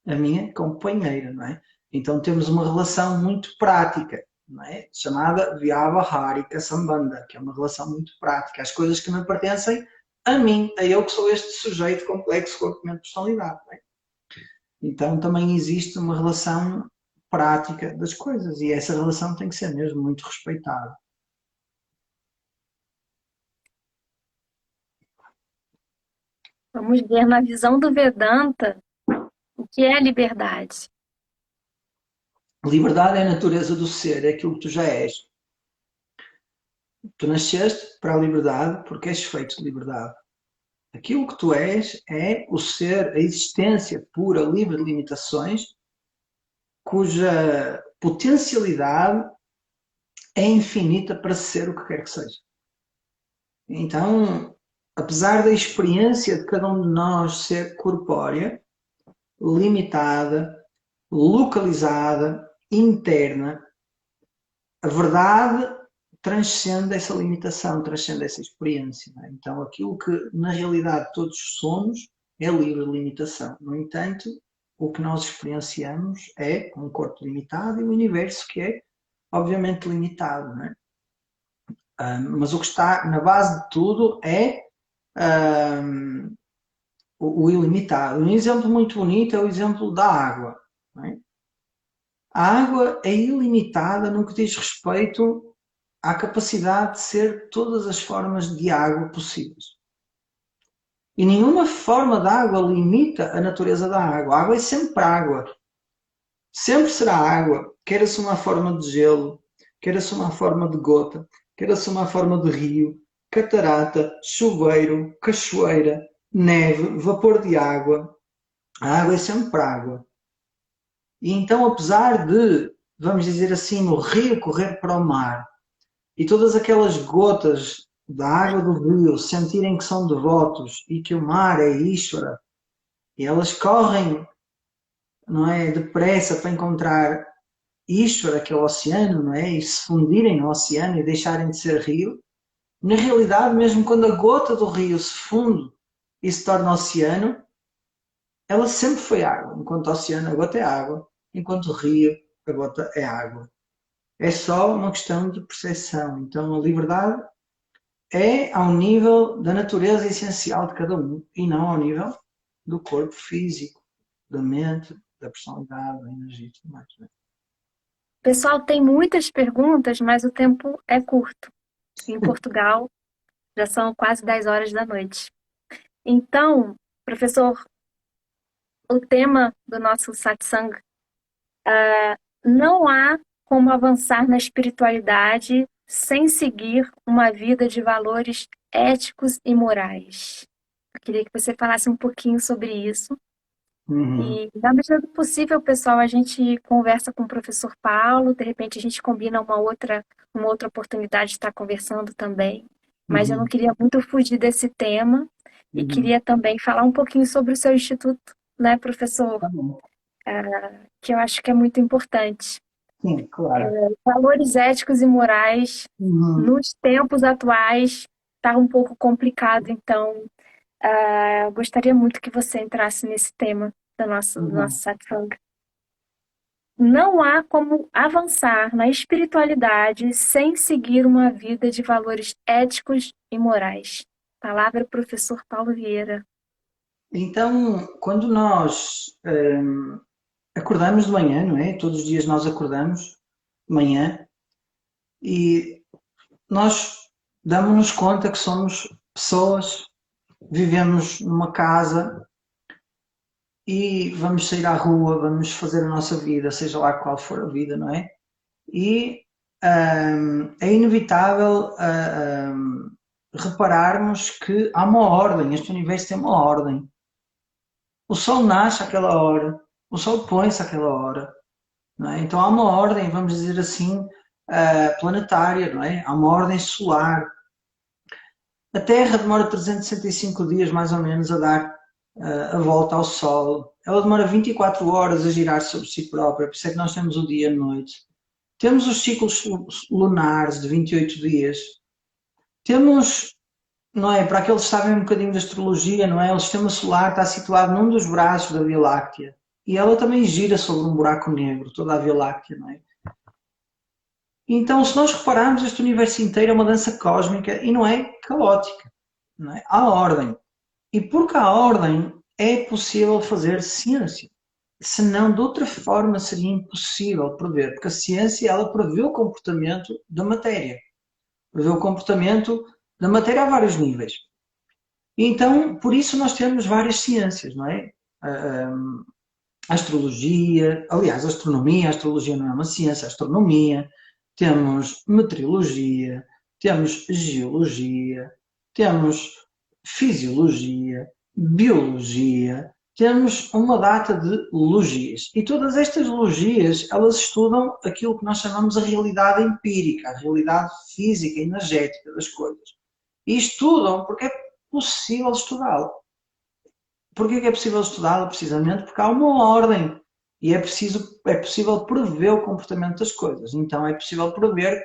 B: a minha companheira, não é? Então temos uma relação muito prática, não é? Chamada Vyavaharika Sambandha, que é uma relação muito prática. As coisas que me pertencem a mim, a eu que sou este sujeito complexo, corpo, mente, personalidade, não é? Então também existe uma relação prática das coisas e essa relação tem que ser mesmo muito respeitada.
A: Vamos ver na visão do Vedanta o que é a liberdade.
B: Liberdade é a natureza do ser, é aquilo que tu já és. Tu nasceste para a liberdade porque és feito de liberdade. Aquilo que tu és é o ser, a existência pura, livre de limitações, cuja potencialidade é infinita para ser o que quer que seja. Então, apesar da experiência de cada um de nós ser corpórea, limitada, localizada, interna, a verdade transcende essa limitação, transcende essa experiência. Não é? Então, aquilo que na realidade todos somos é livre de limitação. No entanto, o que nós experienciamos é um corpo limitado e um universo que é, obviamente, limitado. Não é? Mas o que está na base de tudo é o ilimitado. Um exemplo muito bonito é o exemplo da água. Não é? A água é ilimitada no que diz respeito à capacidade de ser todas as formas de água possíveis. E nenhuma forma de água limita a natureza da água. A água é sempre água. Sempre será água, quer assuma a forma de gelo, quer assuma a forma de gota, quer assuma a forma de rio, catarata, chuveiro, cachoeira, neve, vapor de água. A água é sempre água. E então, apesar de, vamos dizer assim, o rio correr para o mar e todas aquelas gotas da água do rio sentirem que são devotos e que o mar é Ishvara, e elas correm, não é, depressa para encontrar Ishvara, que é o oceano, não é, e se fundirem no oceano e deixarem de ser rio, na realidade, mesmo quando a gota do rio se funde e se torna oceano, ela sempre foi água. Enquanto oceano, a gota é água, enquanto rio, a gota é água. É só uma questão de percepção. Então, a liberdade é ao nível da natureza essencial de cada um e não ao nível do corpo físico, da mente, da personalidade, da energia e tudo mais. Né?
A: Pessoal, tem muitas perguntas, mas o tempo é curto. Em Portugal, já são quase 10 horas da noite. Então, professor, o tema do nosso satsang, não há como avançar na espiritualidade sem seguir uma vida de valores éticos e morais. Eu queria que você falasse um pouquinho sobre isso.
B: Uhum.
A: E, na medida do possível, pessoal, a gente conversa com o professor Paulo, de repente a gente combina uma outra oportunidade de estar conversando também. Mas eu não
B: Uhum.
A: queria muito fugir desse tema e
B: Uhum.
A: queria também falar um pouquinho sobre o seu instituto, né, professor?
B: Tá bom.
A: Que eu acho que é muito importante.
B: Sim, claro.
A: Valores éticos e morais
B: Uhum.
A: nos tempos atuais está um pouco complicado, então eu gostaria muito que você entrasse nesse tema do nosso
B: Uhum.
A: satsang. Não há como avançar na espiritualidade sem seguir uma vida de valores éticos e morais. Palavra professor Paulo Vieira.
B: Então, quando nós acordamos de manhã, não é? Todos os dias nós acordamos de manhã e nós damos-nos conta que somos pessoas, vivemos numa casa e vamos sair à rua, vamos fazer a nossa vida, seja lá qual for a vida, não é? E é inevitável repararmos que há uma ordem, este universo tem uma ordem. O Sol nasce àquela hora, o Sol põe-se àquela hora, não é? Então há uma ordem, vamos dizer assim, planetária, não é? Há uma ordem solar. A Terra demora 365 dias, mais ou menos, a dar a volta ao Sol. Ela demora 24 horas a girar sobre si própria, por isso é que nós temos o dia e a noite. Temos os ciclos lunares de 28 dias. Temos, não é, para aqueles que sabem um bocadinho de astrologia, não é? O sistema solar está situado num dos braços da Via Láctea. E ela também gira sobre um buraco negro, toda a Via Láctea, não é? Então, se nós repararmos, este universo inteiro é uma dança cósmica e não é caótica. Não é? Há ordem. E porque há ordem, é possível fazer ciência. Senão, de outra forma, seria impossível prever. Porque a ciência, ela prevê o comportamento da matéria. Prevê o comportamento da matéria a vários níveis. E então, por isso, nós temos várias ciências, não é? A astrologia, aliás, a astronomia, a astrologia não é uma ciência, a astronomia, temos meteorologia, temos geologia, temos fisiologia, biologia, temos uma data de logias. E todas estas logias, elas estudam aquilo que nós chamamos a realidade empírica, a realidade física, energética das coisas. E estudam porque é possível estudá-la. Porquê que é possível estudá-la? Precisamente porque há uma ordem e é possível prever o comportamento das coisas. Então é possível prever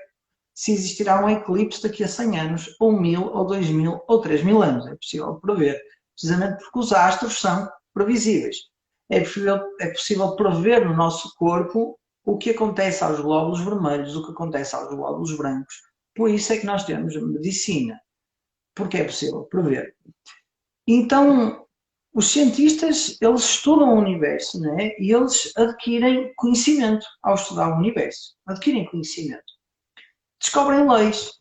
B: se existirá um eclipse daqui a 100 anos, ou 1000, ou 2000, ou 3000 anos. É possível prever, precisamente porque os astros são previsíveis. É possível prever no nosso corpo o que acontece aos glóbulos vermelhos, o que acontece aos glóbulos brancos. Por isso é que nós temos medicina, porque é possível prever. Então, os cientistas, eles estudam o universo, né? E eles adquirem conhecimento ao estudar o universo. Adquirem conhecimento. Descobrem leis,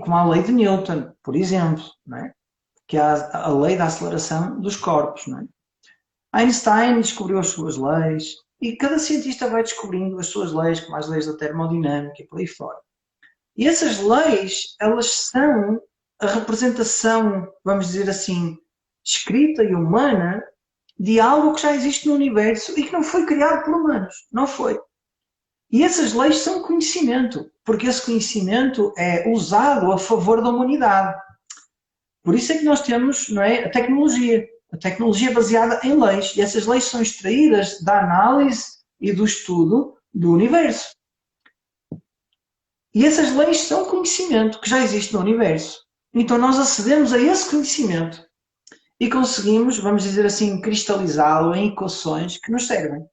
B: como a lei de Newton, por exemplo, né? Que é a lei da aceleração dos corpos. Né? Einstein descobriu as suas leis e cada cientista vai descobrindo as suas leis, como as leis da termodinâmica e por aí fora. E essas leis, elas são a representação, vamos dizer assim, escrita e humana de algo que já existe no universo e que não foi criado por humanos. Não foi. E essas leis são conhecimento, porque esse conhecimento é usado a favor da humanidade. Por isso é que nós temos, não é, a tecnologia é baseada em leis, e essas leis são extraídas da análise e do estudo do universo. E essas leis são conhecimento que já existe no universo. Então nós acedemos a esse conhecimento e conseguimos, vamos dizer assim, cristalizá-lo em equações que nos servem.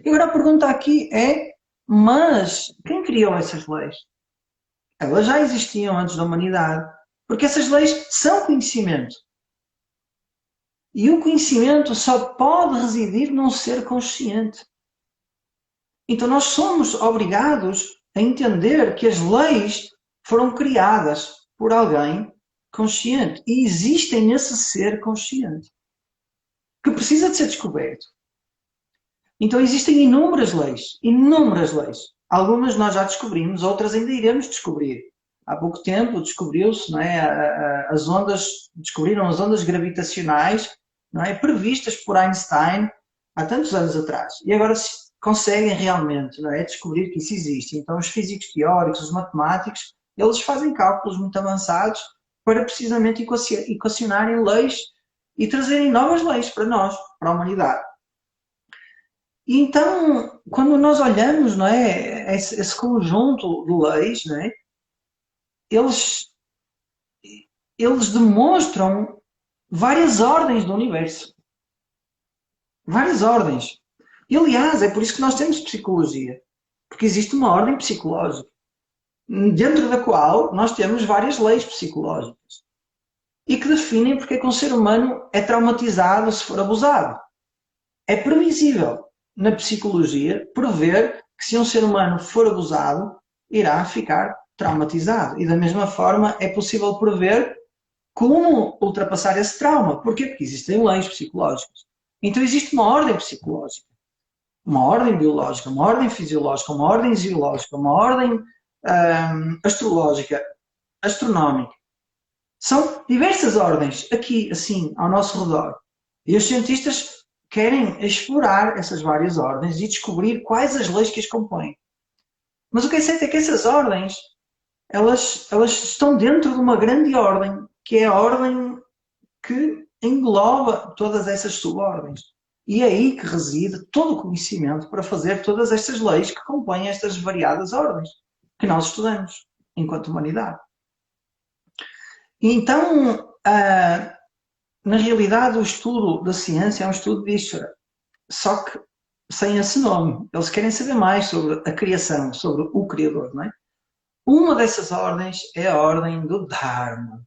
B: E agora a pergunta aqui é, mas quem criou essas leis? Elas já existiam antes da humanidade, porque essas leis são conhecimento. E o conhecimento só pode residir num ser consciente. Então nós somos obrigados a entender que as leis foram criadas por alguém consciente e existem nesse ser consciente que precisa de ser descoberto. Então existem inúmeras leis, inúmeras leis. Algumas nós já descobrimos, outras ainda iremos descobrir. Há pouco tempo descobriu-se, não é, descobriram as ondas gravitacionais, não é, previstas por Einstein há tantos anos atrás. E agora conseguem realmente, não é, descobrir que isso existe. Então os físicos teóricos, os matemáticos, eles fazem cálculos muito avançados para precisamente equacionarem leis e trazerem novas leis para nós, para a humanidade. E então, quando nós olhamos, não é, esse conjunto de leis, não é, eles demonstram várias ordens do universo. Várias ordens. E, aliás, é por isso que nós temos psicologia. Porque existe uma ordem psicológica, dentro da qual nós temos várias leis psicológicas. E que definem porque é que um ser humano é traumatizado se for abusado. É previsível, na psicologia, prever que se um ser humano for abusado, irá ficar traumatizado. E da mesma forma é possível prever como ultrapassar esse trauma. Porquê? Porque existem leis psicológicas. Então existe uma ordem psicológica, uma ordem biológica, uma ordem fisiológica, uma ordem geológica, uma ordem astrológica, astronómica. São diversas ordens aqui, assim, ao nosso redor. E os cientistas querem explorar essas várias ordens e descobrir quais as leis que as compõem. Mas o que é certo é que essas ordens, elas estão dentro de uma grande ordem, que é a ordem que engloba todas essas subordens. E é aí que reside todo o conhecimento para fazer todas estas leis que compõem estas variadas ordens que nós estudamos enquanto humanidade. E então, na realidade, o estudo da ciência é um estudo de Ishvara, só que sem esse nome. Eles querem saber mais sobre a criação, sobre o Criador, não é? Uma dessas ordens é a ordem do Dharma,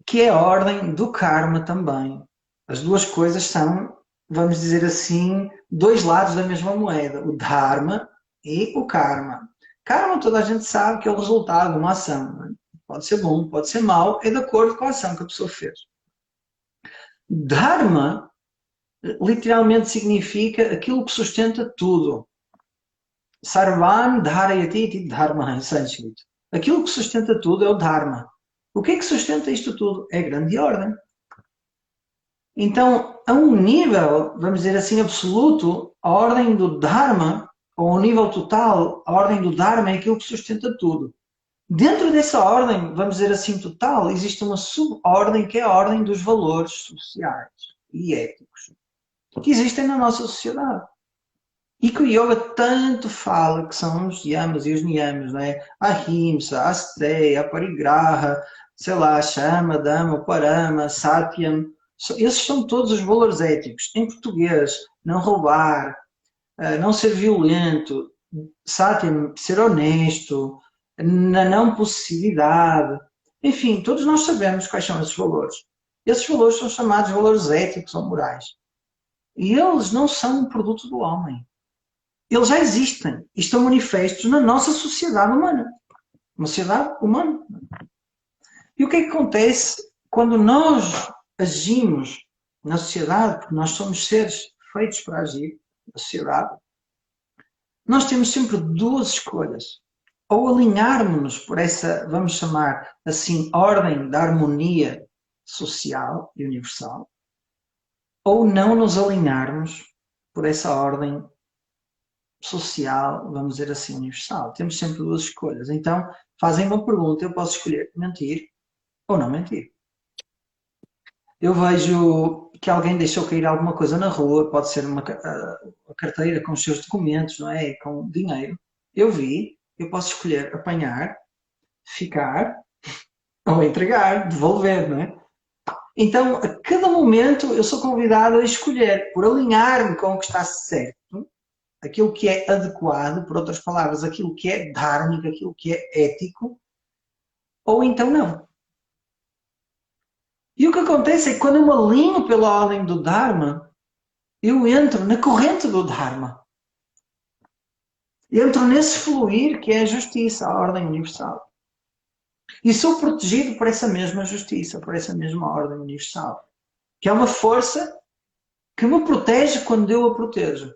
B: que é a ordem do Karma também. As duas coisas são, vamos dizer assim, dois lados da mesma moeda, o Dharma e o Karma. Karma, toda a gente sabe que é o resultado de uma ação, não é? Pode ser bom, pode ser mau, é de acordo com a ação que a pessoa fez. Dharma literalmente significa aquilo que sustenta tudo. Sarvan dharayati iti dharma em sânscrito. Aquilo que sustenta tudo é o Dharma. O que é que sustenta isto tudo? É a grande ordem. Então, a um nível, vamos dizer assim, absoluto, a ordem do Dharma, ou a um nível total, a ordem do Dharma é aquilo que sustenta tudo. Dentro dessa ordem, vamos dizer assim, total, existe uma subordem que é a ordem dos valores sociais e éticos que existem na nossa sociedade. E que o yoga tanto fala, que são os yamas e os niyamas, não é? A ahimsa, a asteya, a parigraha, sei lá, shama, dhamma, parama, satyam. Esses são todos os valores éticos. Em português, não roubar, não ser violento, satyam, ser honesto, na não possessividade. Enfim, todos nós sabemos quais são esses valores. Esses valores são chamados valores éticos ou morais. E eles não são um produto do homem. Eles já existem e estão manifestos na nossa sociedade humana. Uma sociedade humana. E o que é que acontece quando nós agimos na sociedade, porque nós somos seres feitos para agir na sociedade, nós temos sempre duas escolhas. Ou alinharmos-nos por essa, vamos chamar assim, ordem da harmonia social e universal, ou não nos alinharmos por essa ordem social, vamos dizer assim, universal. Temos sempre duas escolhas. Então, fazem uma pergunta, eu posso escolher mentir ou não mentir. Eu vejo que alguém deixou cair alguma coisa na rua, pode ser uma carteira com os seus documentos, não é? Com dinheiro. Eu vi, eu posso escolher apanhar, ficar ou entregar, devolver, não é? Então, a cada momento eu sou convidado a escolher, por alinhar-me com o que está certo, aquilo que é adequado, por outras palavras, aquilo que é dhármico, aquilo que é ético, ou então não. E o que acontece é que quando eu me alinho pela ordem do Dharma, eu entro na corrente do Dharma. Entro nesse fluir que é a justiça, a ordem universal. E sou protegido por essa mesma justiça, por essa mesma ordem universal. Que é uma força que me protege quando eu a protejo.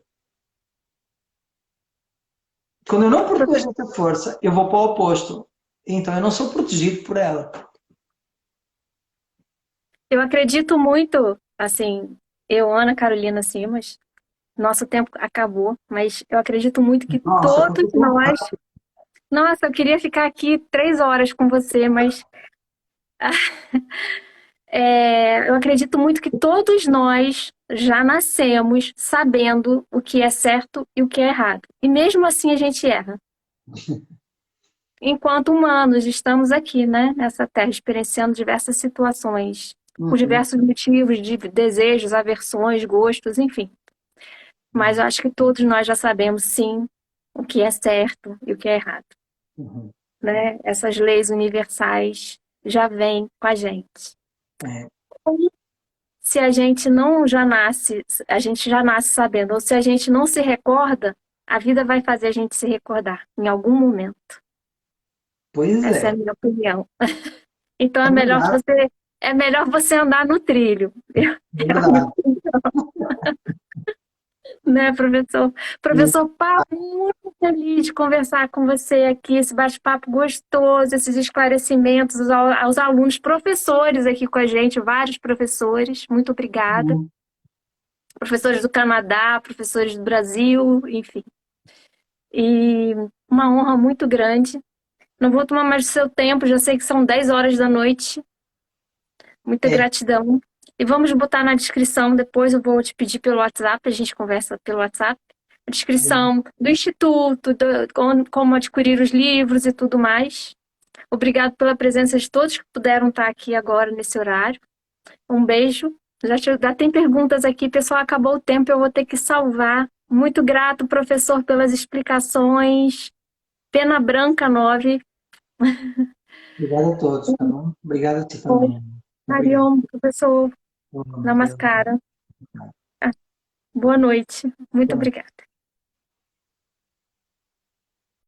B: Quando eu não protejo essa força, eu vou para o oposto. Então eu não sou protegido por ela.
A: Eu acredito muito, assim, eu, Ana Carolina Simas, nosso tempo acabou, mas eu acredito muito que
B: Nossa,
A: todos nós. Nossa, eu queria ficar aqui 3 horas com você, mas eu acredito muito que todos nós já nascemos sabendo o que é certo e o que é errado. E mesmo assim a gente erra. Enquanto humanos, estamos aqui, né, nessa terra, experienciando diversas situações, por diversos motivos, de desejos, aversões, gostos, enfim. Mas eu acho que todos nós já sabemos, sim, o que é certo e o que é errado. Né? Essas leis universais já vêm com a gente. Se a gente não já nasce, a gente já nasce sabendo, ou se a gente não se recorda, A vida vai fazer a gente se recordar em algum momento.
B: Pois
A: Essa é a
B: é,
A: minha opinião. Então
B: é verdade,
A: é melhor você andar no trilho.
B: é verdade.
A: Né, professor?
B: E,
A: Professor Paulo, muito feliz de conversar com você aqui, esse bate-papo gostoso, esses esclarecimentos aos alunos, professores aqui com a gente, vários professores, muito obrigada. Professores do Canadá, professores do Brasil, enfim. E uma honra muito grande. Não vou tomar mais do seu tempo, já sei que são 10 horas da noite. Muita
B: é,
A: gratidão. E vamos botar na descrição, depois eu vou te pedir pelo WhatsApp, a gente conversa pelo WhatsApp, a descrição do Instituto, como adquirir os livros e tudo mais. Obrigado pela presença de todos que puderam estar aqui agora nesse horário. Um beijo. Já tem perguntas aqui, pessoal, acabou o tempo, eu vou ter que salvar. Muito grato, professor, pelas explicações. Pena Branca 9.
B: obrigado a todos, tá bom? Obrigado a ti também. Obrigado.
A: Hariom, professor
B: Boa noite.
A: Namaskara. Boa noite. Muito obrigada.